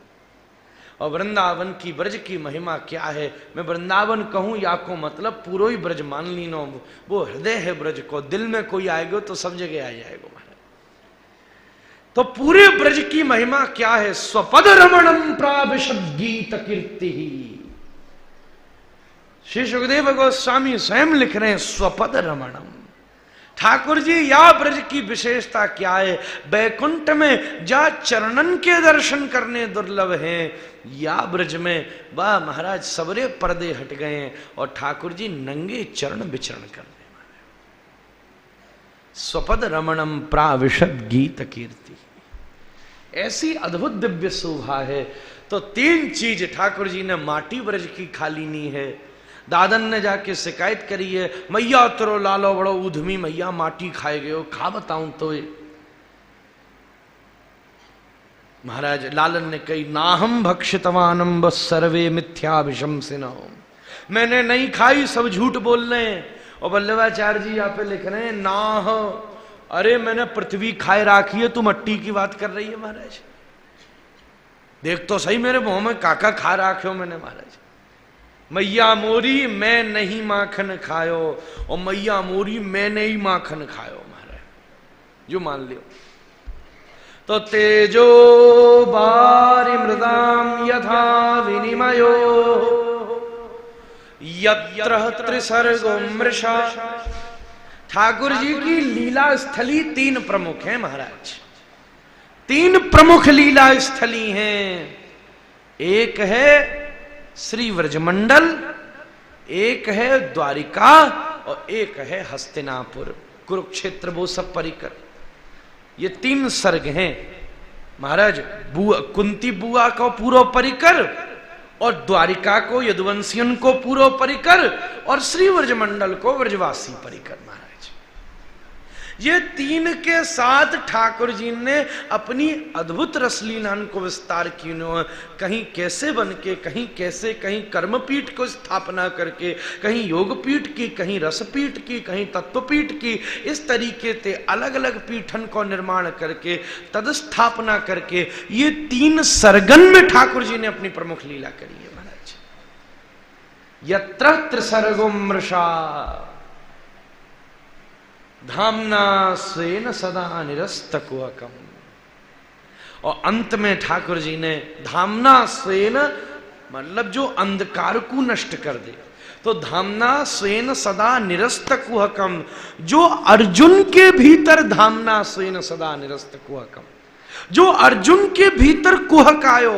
और वृंदावन की ब्रज की महिमा क्या है, मैं वृंदावन कहूं या को मतलब पूरा ही ब्रज मान लीनो, वो हृदय है ब्रज को, दिल में कोई आएगा तो सब जगह आ जाएगा महाराज। तो पूरे ब्रज की महिमा क्या है, स्वपद रमणम प्राविशद गीत कीर्ति। श्री सुखदेव गोस्वामी स्वयं लिख रहे हैं स्वपद रमणम। ठाकुर जी या ब्रज की विशेषता क्या है, बैकुंठ में जा चरणन के दर्शन करने दुर्लभ हैं, या ब्रज में वाह महाराज सबरे पर्दे हट गए हैं और ठाकुर जी नंगे चरण विचरण कर रहे। स्वपद रमणम प्राविशद गीत कीर्ति, ऐसी अद्भुत दिव्य शोभा है। तो तीन चीज ठाकुर जी ने माटी ब्रज की खाली नहीं है। दादन ने जाके शिकायत करी है, मैया तेरो लालो बड़ो उधमी, मैया माटी खाए गए हो, खा बताऊं तो ये। महाराज लालन ने कही, नाहम भक्षितवानम बस सर्वे मिथ्या विशंसिनो, मैंने नहीं खाई, सब झूठ बोल रहे हैं। और वल्लभाचार्य जी यहाँ पे लिख रहे हैं, नाह, अरे मैंने पृथ्वी खाए राखी है, तू मट्टी की बात कर रही है महाराज। देख तो सही मेरे मुंह में काका खा राखे हो मैंने महाराज। मैया मोरी मैं नहीं माखन खायो, और मैया मोरी मैंने ही माखन खायो महाराज, जो मान लियो। तो तेजो बारी मृदाम यथा विनिमयो यत्र त्रिसर्गो मृषा। ठाकुर जी की लीला स्थली तीन प्रमुख हैं महाराज, तीन प्रमुख लीला स्थली हैं। एक है श्री व्रजमंडल, एक है द्वारिका और एक है हस्तिनापुर, कुरुक्षेत्र, वो सब परिकर। ये तीन सर्ग हैं महाराज। कुंती बुआ को पूर्व परिकर, और द्वारिका को यदुवंशियन को पूर्व परिकर, और श्री व्रजमंडल को व्रजवासी परिकर महाराज। ये तीन के साथ ठाकुर जी ने अपनी अद्भुत रसलीलान को विस्तार किया। कहीं कैसे बन के, कहीं कैसे, कहीं कर्मपीठ को स्थापना करके, कहीं योगपीठ की, कहीं रसपीठ की, कहीं तत्वपीठ की, इस तरीके से अलग अलग पीठन को निर्माण करके तद स्थापना करके ये तीन सरगन में ठाकुर जी ने अपनी प्रमुख लीला करी है महाराज। यत्र त्रिसर्गो मृषा धामना स्वेन सदा निरस्तकुहकम। और अंत में ठाकुर जी ने धामना स्वेन मतलब जो अंधकार को नष्ट कर दे, तो धामना स्वेन सदा निरस्तकुहकम, जो अर्जुन के भीतर धामना स्वेन सदा निरस्तकुहकम, जो अर्जुन के भीतर कुहक आयो,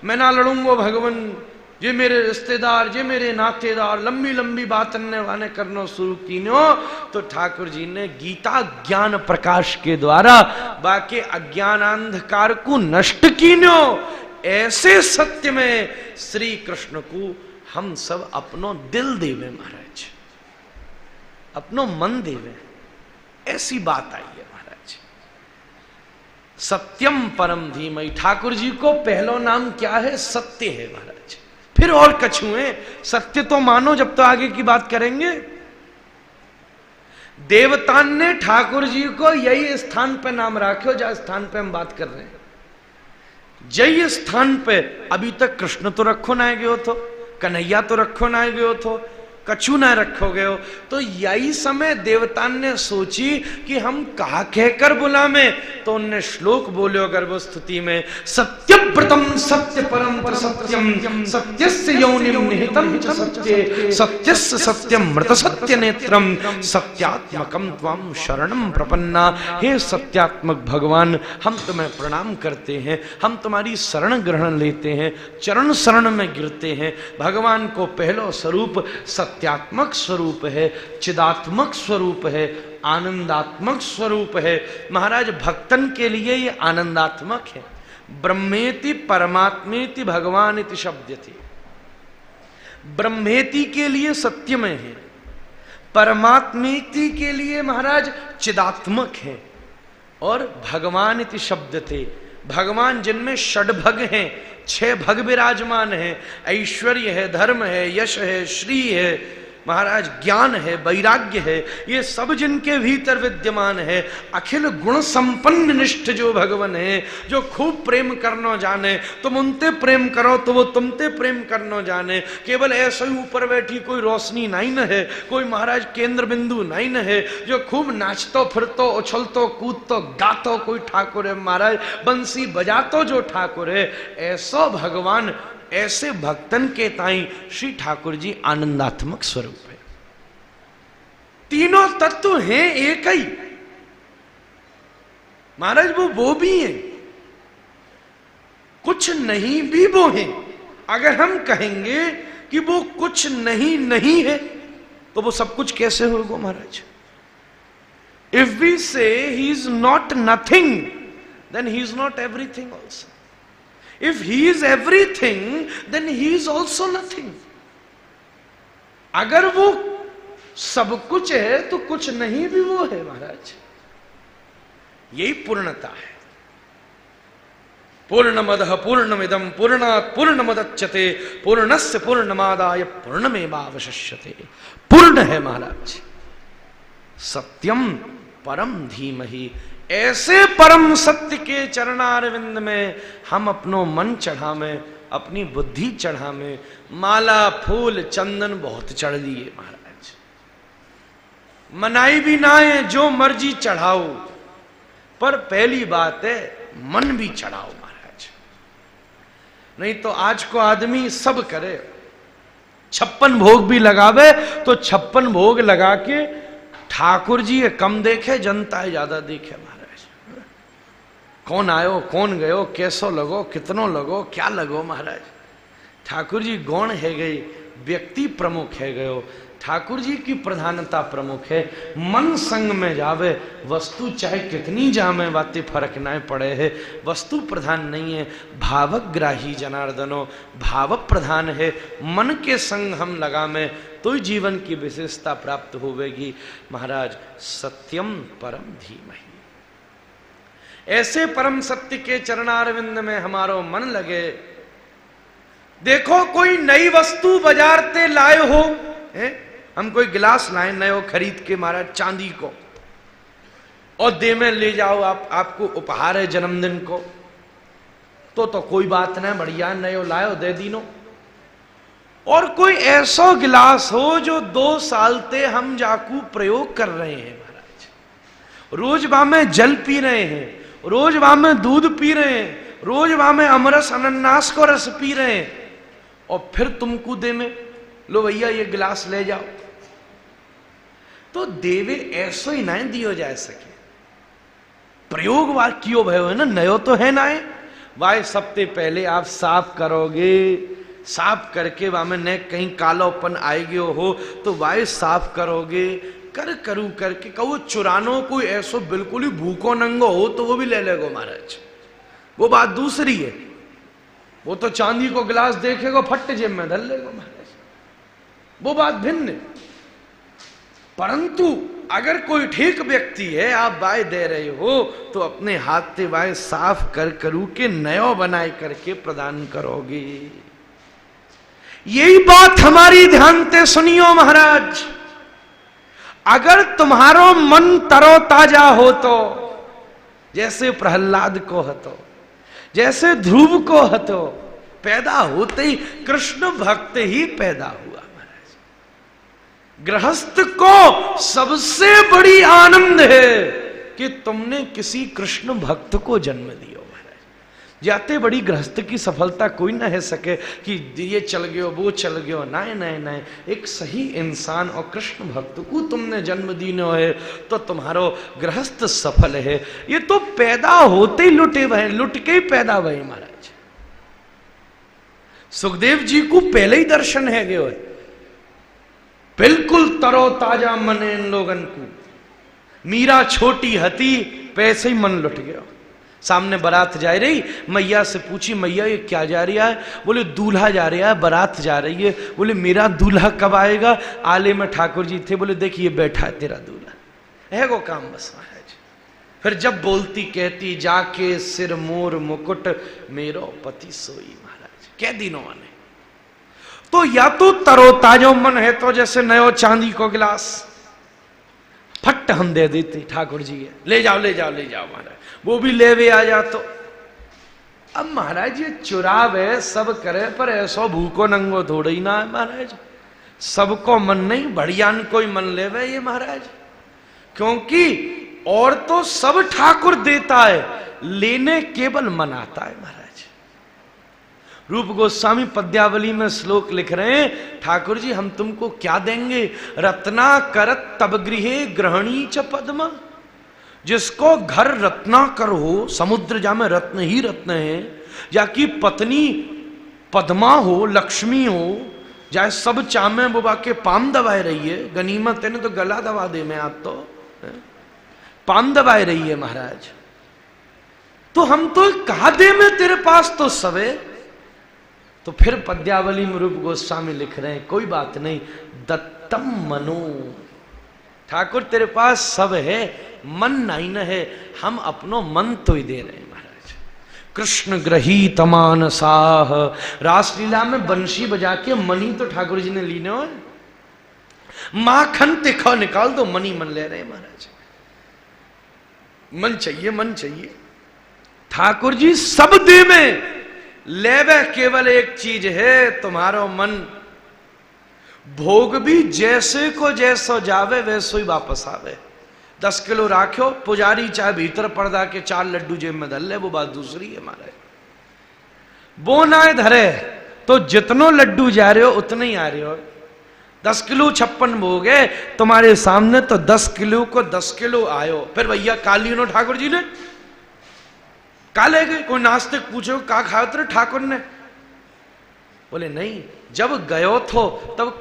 मैं ना लड़ूंगा भगवान, ये मेरे रिश्तेदार, ये मेरे नातेदार, लंबी लंबी बात वाने करना शुरू कीनो, तो ठाकुर जी ने गीता ज्ञान प्रकाश के द्वारा बाकी अज्ञान अंधकार को नष्ट कीनो। ऐसे सत्य में श्री कृष्ण को हम सब अपनो दिल देवे महाराज, अपनो मन देवे, ऐसी बात आई है महाराज। सत्यम परम धीमहि, ठाकुर जी को पहला नाम क्या है, सत्य है महाराज। फिर और कछु है, सत्य तो मानो, जब तो आगे की बात करेंगे। देवतान ने ठाकुर जी को यही स्थान पे नाम राखे, जहां स्थान पे हम बात कर रहे हैं, जय स्थान पे अभी तक कृष्ण तो रखो ना गयो थो, कन्हैया तो रखो ना गयो थो, कछु ना रखोगे हो। तो यही समय देवता ने सोची कि हम कहा कहकर बुलावे, तो उनने श्लोक बोलो गर्भस्तुति में, सत्यव्रतम सत्य परम पर सत्यम सत्यस्य योनिम निहितम च सत्ये सत्यस्य सत्यम मृत सत्य नेत्रम सत्यात्मकम त्वं शरणम प्रपन्ना। हे सत्यात्मक भगवान, हम तुम्हें प्रणाम करते हैं, हम तुम्हारी शरण ग्रहण लेते हैं, चरण शरण में गिरते हैं। भगवान को पहलो स्वरूप सत्यात्मक स्वरूप है, चिदात्मक स्वरूप है, आनंदात्मक स्वरूप है। महाराज भक्तन के लिए ये आनंदात्मक है। ब्रह्मेति परमात्मेति भगवान इति शब्द थे। ब्रह्मेति के लिए सत्यमय है, परमात्मेति के लिए महाराज चिदात्मक है, और भगवान इति शब्द थे। भगवान जिनमें षडभग हैं, 6 भग विराजमान है, ऐश्वर्य है, धर्म है, यश है, श्री है, महाराज ज्ञान है, वैराग्य है, ये सब जिनके भीतर विद्यमान है। अखिल गुण संपन्न निष्ठ जो भगवान है, जो खूब प्रेम करनो जाने, तुम उनते प्रेम करो तो वो तुमते प्रेम करनो जाने। केवल ऐसे ही ऊपर बैठी कोई रोशनी नहीं न है, कोई महाराज केंद्र बिंदु नहीं न है, जो खूब नाचतो फिरतो उछलतो कूदतो गातो कोई ठाकुर है महाराज, बंसी बजातो जो ठाकुर है, ऐसो भगवान, ऐसे भक्तन के ताई श्री ठाकुर जी आनंदात्मक स्वरूप है। तीनों तत्व हैं एक ही महाराज, वो भी हैं, कुछ नहीं भी वो हैं। अगर हम कहेंगे कि वो कुछ नहीं है, तो वो सब कुछ कैसे होगा महाराज? If we say he is not nothing, then he is not everything also. If he is everything, then he is also nothing. अगर वो सब कुछ है तो कुछ नहीं भी वो है महाराज। यही पूर्णता है। पूर्णमदः पूर्णमिदं पूर्णात् पूर्णमुदच्यते पूर्णस्य पूर्णमादाय पूर्णमेवावशिष्यते। पूर्ण है महाराज। सत्यम परम धीमहि। ऐसे परम सत्य के चरणारविंद में हम अपनो मन चढ़ावे, अपनी बुद्धि चढ़ावे। माला फूल चंदन बहुत चढ़ लिए महाराज, मनाई भी ना है, जो मर्जी चढ़ाओ, पर पहली बात है मन भी चढ़ाओ महाराज। नहीं तो आज को आदमी सब करे, 56 भोग भी लगावे तो 56 भोग लगा के ठाकुर जी ये कम देखे, जनता है ज्यादा देखे महाराज। कौन आयो, कौन गयो, कैसो लगो, कितनो लगो, क्या लगो महाराज। ठाकुर जी गौण है गई, व्यक्ति प्रमुख है गयो, ठाकुर जी की प्रधानता प्रमुख है। मन संग में जावे, वस्तु चाहे कितनी जामे बातें फर्क ना पड़े है, वस्तु प्रधान नहीं है। भावग्राही जनार्दनो, भाव प्रधान है। मन के संग हम लगावे तो ही जीवन की विशेषता प्राप्त होवेगी महाराज। सत्यम परम धीमहि। ऐसे परम सत्य के चरणारविंद में हमारो मन लगे। देखो कोई नई वस्तु बाजार ते लाए हो, है? हम कोई गिलास लाए नयो खरीद के महाराज चांदी को, और दे में ले जाओ, आपको उपहार है जन्मदिन को, तो कोई बात नहीं, बढ़िया नयो लायो दे दीनो। और कोई ऐसा गिलास हो जो 2 साल ते हम जाकू प्रयोग कर रहे हैं महाराज, रोज वहां में जल पी रहे हैं, रोज वहां में दूध पी रहे हैं, रोज वहां में अमरस अनन्नास को रस पी रहे हैं, और फिर तुमको दे में लो भैया ये गिलास ले जाओ। तो देवे ऐसो ही ना दियो जा सके। प्रयोग वार कियो भयो है ना, नयो तो है ना, वाय सबसे पहले आप साफ करोगे, साफ करके वहां में न कहीं कालोपन आएगी हो तो वाय साफ करोगे, करू करके कहो चुरानो, कोई ऐसो बिल्कुल ही भूखो नंगो हो तो वो भी ले लेगो महाराज, वो बात दूसरी है। वो तो चांदी को गिलास देखेगो फट जेब में धर लेगो महाराज, वो बात भिन्न है। परंतु अगर कोई ठीक व्यक्ति है, आप वाय दे रहे हो तो अपने हाथ से वाय साफ करू के नयो बनाए करके प्रदान करोगे। यही बात हमारी ध्यान से सुनियो महाराज। अगर तुम्हारो मन तरोताजा हो तो, जैसे प्रहलाद को हतो, जैसे ध्रुव को हतो, पैदा होते ही कृष्ण भक्त ही पैदा हुआ महाराज। गृहस्थ को सबसे बड़ी आनंद है कि तुमने किसी कृष्ण भक्त को जन्म दिया। जाते बड़ी गृहस्थ की सफलता कोई ना है सके कि ये चल गयो वो चल गयो, नाय नाय नाय, एक सही इंसान और कृष्ण भक्त को तुमने जन्म दीनो है तो तुम्हारो गृहस्थ सफल है। ये तो पैदा होते ही लुटे भय, लुट के ही पैदा भय महाराज। सुखदेव जी को पहले ही दर्शन है गयो है, बिल्कुल तरो ताजा मन इन लोगन को। मीरा छोटी हती पैसे ही मन लुट गया। सामने बारात जा रही, मैया से पूछी मैया ये क्या जा रहा है? बोले दूल्हा जा रहा है, बारात जा रही है। बोले मेरा दूल्हा कब आएगा? आले में ठाकुर जी थे, बोले देखिए बैठा है तेरा दूल्हा, है वो काम बस महाराज। फिर जब बोलती कहती जाके सिर मोर मुकुट मेरो पति सोई महाराज। क्या दिनों आने तो या तो तरोताजो मन है तो जैसे नयो चांदी को गिलास फट हम दे देते ठाकुर जी है, ले जाओ ले जाओ ले जाओ महाराज, वो भी लेवे आ जा। तो अब महाराज ये चुराव है सब करे पर ऐसो भूको नंगो थोड़ा ही ना है महाराज। सबको मन नहीं, बढ़िया कोई मन लेवे ये महाराज, क्योंकि और तो सब ठाकुर देता है, लेने केवल मन आता है महाराज। रूप गोस्वामी पद्यावली में श्लोक लिख रहे हैं, ठाकुर जी हम तुमको क्या देंगे? रत्ना करत तब गृहे ग्रहणी च पद्मा। जिसको घर रत्नाकर हो, समुद्र जा में रत्न ही रत्न है, या कि पत्नी पद्मा हो, लक्ष्मी हो, जाए सब चामे बुबा के पाम दबाए रही है। गनीमत है ना तो गला दबा दे मैं आप तो पाम दबाए रही है महाराज। तो हम तो कहा दे में तेरे पास तो सबे। तो फिर पद्यावली में रूप गोस्वामी लिख रहे हैं कोई बात नहीं, दत्तम मनो, ठाकुर तेरे पास सब है, मन नहीं न है, हम अपनो मन तो ही दे रहे हैं महाराज। कृष्ण ग्रहीत मानसाह, रासलीला में बंशी बजा के मनी तो ठाकुर जी ने लीने हो, माखन तिखा निकाल दो, मनी मन ले रहे हैं महाराज। मन चाहिए मन चाहिए, ठाकुर जी सब दे में लेवे, केवल एक चीज है तुम्हारो मन। भोग भी जैसे को जैसो जावे वैसो ही वापस आवे। 10 किलो राख्यो, पुजारी चाहे भीतर पर्दा के 4 लड्डू जेब में धर ले, वो बात दूसरी है महाराज। वो ना धरे तो जितनो लड्डू जा रहे हो उतने ही आ रहे हो। 10 किलो 56 भोग है तुम्हारे सामने, तो 10 किलो को 10 किलो आयो। फिर भैया काली नो ठाकुर जी ने काले गए, कोई नास्तिक पूछो का खाओ तेरे ठाकुर ने? बोले नहीं, जब गयो थो तब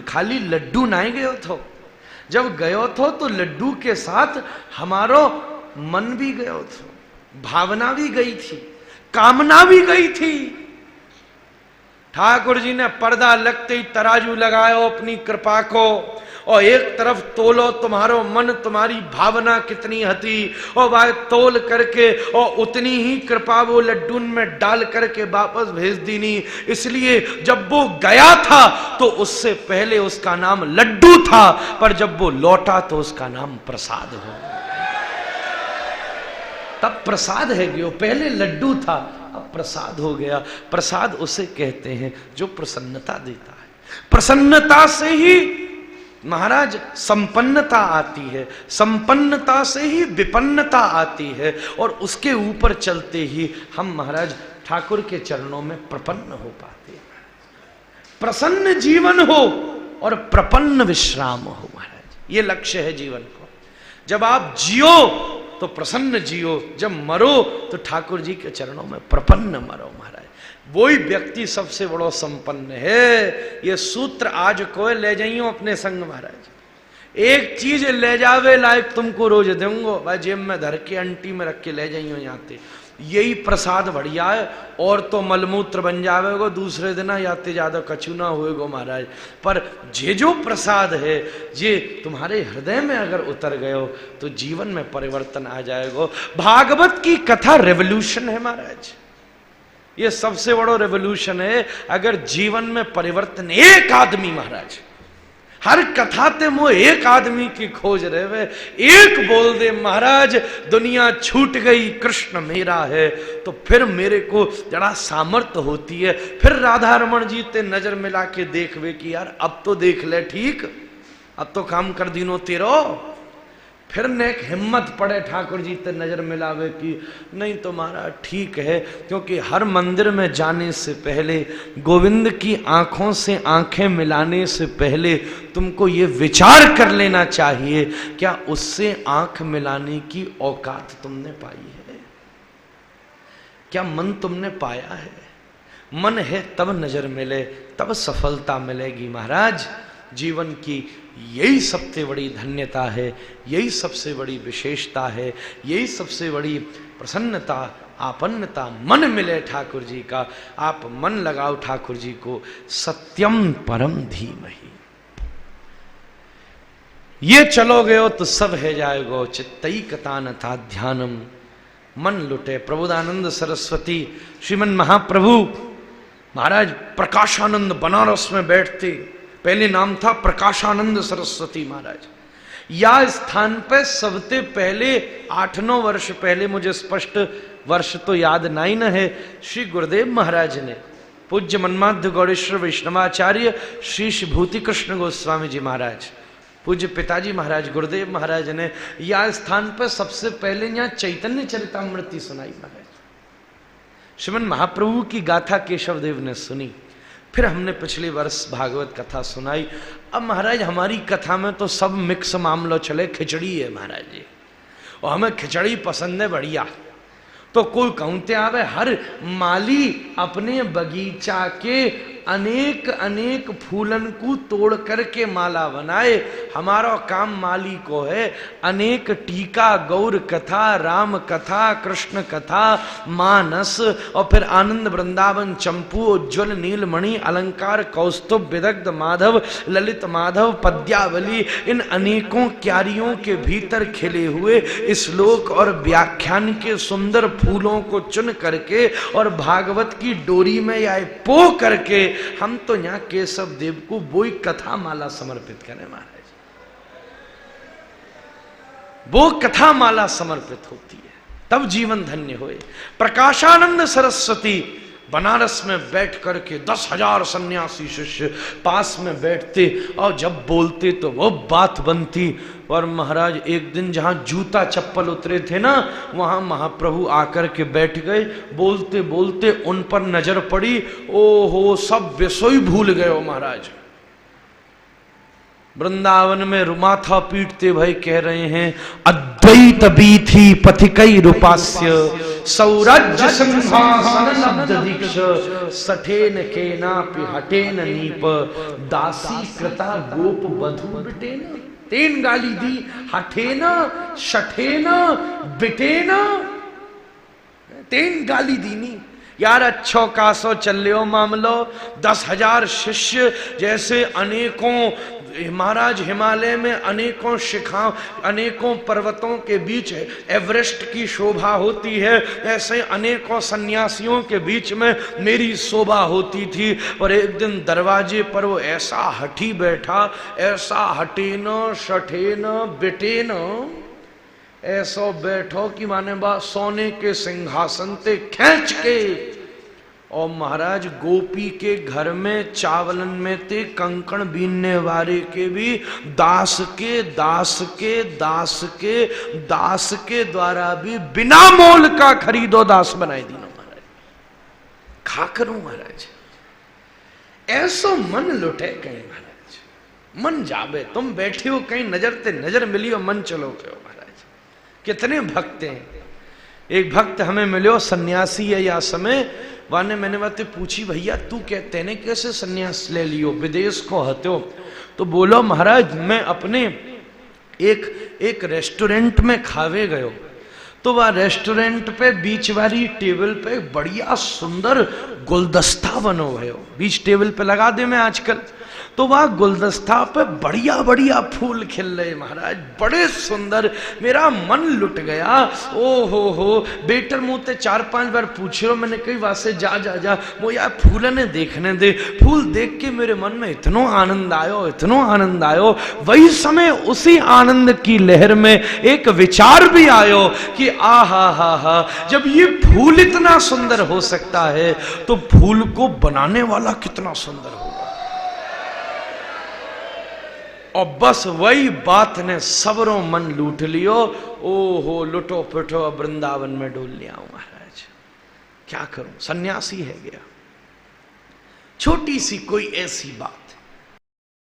खाली लड्डू नहीं गयो थो, जब गयो थो तो लड्डू के साथ हमारो मन भी गयो थो, भावना भी गई थी, कामना भी गई थी। ठाकुर जी ने पर्दा लगते ही तराजू लगायो अपनी कृपा को, और एक तरफ तोलो तुम्हारो मन, तुम्हारी भावना कितनी हती, और वह तोल करके और उतनी ही कृपा वो लड्डू में डाल करके वापस भेज दीनी। इसलिए जब वो गया था तो उससे पहले उसका नाम लड्डू था, पर जब वो लौटा तो उसका नाम प्रसाद हो। तब प्रसाद है गयो, पहले लड्डू था अब प्रसाद हो गया। प्रसाद उसे कहते हैं जो प्रसन्नता देता है। प्रसन्नता से ही महाराज संपन्नता आती है, संपन्नता से ही विपन्नता आती है, और उसके ऊपर चलते ही हम महाराज ठाकुर के चरणों में प्रपन्न हो पाते हैं। प्रसन्न जीवन हो और प्रपन्न विश्राम हो महाराज, ये लक्ष्य है जीवन को। जब आप जियो तो प्रसन्न जियो, जब मरो तो ठाकुर जी के चरणों में प्रपन्न मरो महाराज। वही व्यक्ति सबसे बड़ो संपन्न है। ये सूत्र आज को ले जाइयो अपने संग महाराज। एक चीज ले जावे लायक तुमको रोज दूंगो, भाई जेब में धर के अंटी में रख के ले जाइयो यहाँ ते, यही प्रसाद बढ़िया है। और तो मलमूत्र बन जावेगो दूसरे दिन, याते ज्यादा कछु ना होएगो महाराज। पर जे जो प्रसाद है जे तुम्हारे हृदय में अगर उतर गयो तो जीवन में परिवर्तन आ जाएगो। भागवत की कथा रेवोल्यूशन है महाराज, ये सबसे बड़ो रेवोल्यूशन है। अगर जीवन में परिवर्तन, एक आदमी महाराज, हर कथा ते मो एक आदमी की खोज रहे, एक बोल दे महाराज दुनिया छूट गई कृष्ण मेरा है, तो फिर मेरे को जरा सामर्थ्य होती है। फिर राधा रमन जी ते नजर मिला के देख वे कि यार अब तो देख ले ठीक, अब तो काम कर दीनो तेरो। फिर ने एक हिम्मत पड़े ठाकुर जी ते नजर मिलावे की नहीं तो महाराज ठीक है, क्योंकि हर मंदिर में जाने से पहले, गोविंद की आंखों से आंखें मिलाने से पहले तुमको ये विचार कर लेना चाहिए, क्या उससे आंख मिलाने की औकात तुमने पाई है? क्या मन तुमने पाया है? मन है तब नजर मिले, तब सफलता मिलेगी महाराज। जीवन की यही सबसे बड़ी धन्यता है, यही सबसे बड़ी विशेषता है, यही सबसे बड़ी प्रसन्नता, आपन्नता। मन मिले ठाकुर जी का, आप मन लगाओ ठाकुर जी को। सत्यम परम धीमहि, ये चलोगे हो तो सब है जाएगो। चित्तई कथानथा ध्यानम, मन लुटे। प्रबोधानंद सरस्वती श्रीमन महाप्रभु महाराज प्रकाशानंद बनारस में बैठते, पहले नाम था प्रकाशानंद सरस्वती महाराज। या स्थान पे सबसे पहले 8-9 वर्ष पहले, मुझे स्पष्ट वर्ष तो याद नहीं न है, श्री गुरुदेव महाराज ने पूज्य मन्माध्य गौड़ेश्वर वैष्णवाचार्य श्री भूति कृष्ण गोस्वामी जी महाराज, पूज्य पिताजी महाराज गुरुदेव महाराज ने या स्थान पर सबसे पहले यहाँ चैतन्य चरितामृति सुनाई महाराज। श्रीमन महाप्रभु की गाथा केशव देव ने सुनी, फिर हमने पिछले वर्ष भागवत कथा सुनाई। अब महाराज हमारी कथा में तो सब मिक्स मामलो चले, खिचड़ी है महाराज जी, और हमें खिचड़ी पसंद है बढ़िया। तो कोई कहते आवे, हर माली अपने बगीचा के अनेक अनेक फूलन को तोड़ करके माला बनाए। हमारा काम माली को है अनेक टीका, गौर कथा, राम कथा, कृष्ण कथा, मानस, और फिर आनंद वृंदावन, चंपू, उज्ज्वल, नीलमणि, अलंकार, कौस्तुभ, विदग्ध माधव, ललित माधव, पद्यावली, इन अनेकों क्यारियों के भीतर खिले हुए श्लोक और व्याख्यान के सुंदर फूलों को चुन करके और भागवत की डोरी में या पो करके हम तो यहाँ केशव देव को वही कथा माला समर्पित करें महाराज। वो कथा माला समर्पित होती है तब जीवन धन्य होए। प्रकाशानंद सरस्वती बनारस में बैठ करके 10,000 सन्यासी शिष्य पास में बैठते और जब बोलते तो वो बात बनती। और महाराज एक दिन जहां जूता चप्पल उतरे थे ना, वहां महाप्रभु आकर के बैठ गए। बोलते बोलते उन पर नजर पड़ी, ओहो सब विषय भूल गए हो महाराज। वृंदावन में रुमाथा पीटते भाई कह रहे हैं, अद्वैत बीथी पथिकई रूपास्य सौराज्य सिंहासन लब्ध दीक्ष सठेन केनापि हटेन नीप दासी कृता गोप बधु बिटेन। तेन गाली दी, हटेना शठेना बिटेना, तेन गाली दीनी। यार अच्छो कासो चल्यो मामलो। 10,000 शिष्य जैसे अनेकों महाराज हिमालय में अनेकों शिखाओं, अनेकों पर्वतों के बीच एवरेस्ट की शोभा होती है, ऐसे अनेकों सन्यासियों के बीच में मेरी शोभा होती थी। और एक दिन दरवाजे पर वो ऐसा हठी बैठा, ऐसा हटे न शठे न बिटे न, ऐसो बैठो कि माने बा सोने के सिंहासन ते खींच के। और महाराज गोपी के घर में चावलन में ते कंकण बीनने वाले के भी दास के दास के दास के दास के द्वारा भी बिना मोल का खरीदो दास बनाए दीनो महाराज। खा करूं महाराज, ऐसो मन लुटे कहीं महाराज, मन जावे। तुम बैठे हो कहीं नजर ते नजर मिली हो, मन चलो गयो महाराज। कितने भक्त हैं। एक भक्त हमें मिलो, सन्यासी है या समय वाने, मैंने बातें पूछी, भैया तू कहते ने कैसे सन्यास ले लियो, विदेश को हतो? तो बोलो महाराज मैं अपने एक रेस्टोरेंट में खावे गयो, तो वह रेस्टोरेंट पे बीच वाली टेबल पे बढ़िया सुंदर गुलदस्ता बनो भयो, बीच टेबल पे लगा दे मैं आजकल। तो वह गुलदस्ता पे बढ़िया बढ़िया फूल खिल रहे महाराज, बड़े सुंदर। मेरा मन लुट गया। ओ हो बेटर मुँह ते 4-5 बार पूछ लो, मैंने कई वासे जा जा जा वो यार फूल ने देखने दे। फूल देख के मेरे मन में इतना आनंद आयो, इतना आनंद आयो। वही समय उसी आनंद की लहर में एक विचार भी आयो कि आ हा, जब ये फूल इतना सुंदर हो सकता है तो फूल को बनाने वाला कितना सुंदर होगा। और बस वही बात ने सबरों मन लूट लियो। ओहो लुटो पिटो वृंदावन में डोल लिया हूं महाराज, क्या करूं, सन्यासी है गया। छोटी सी कोई ऐसी बात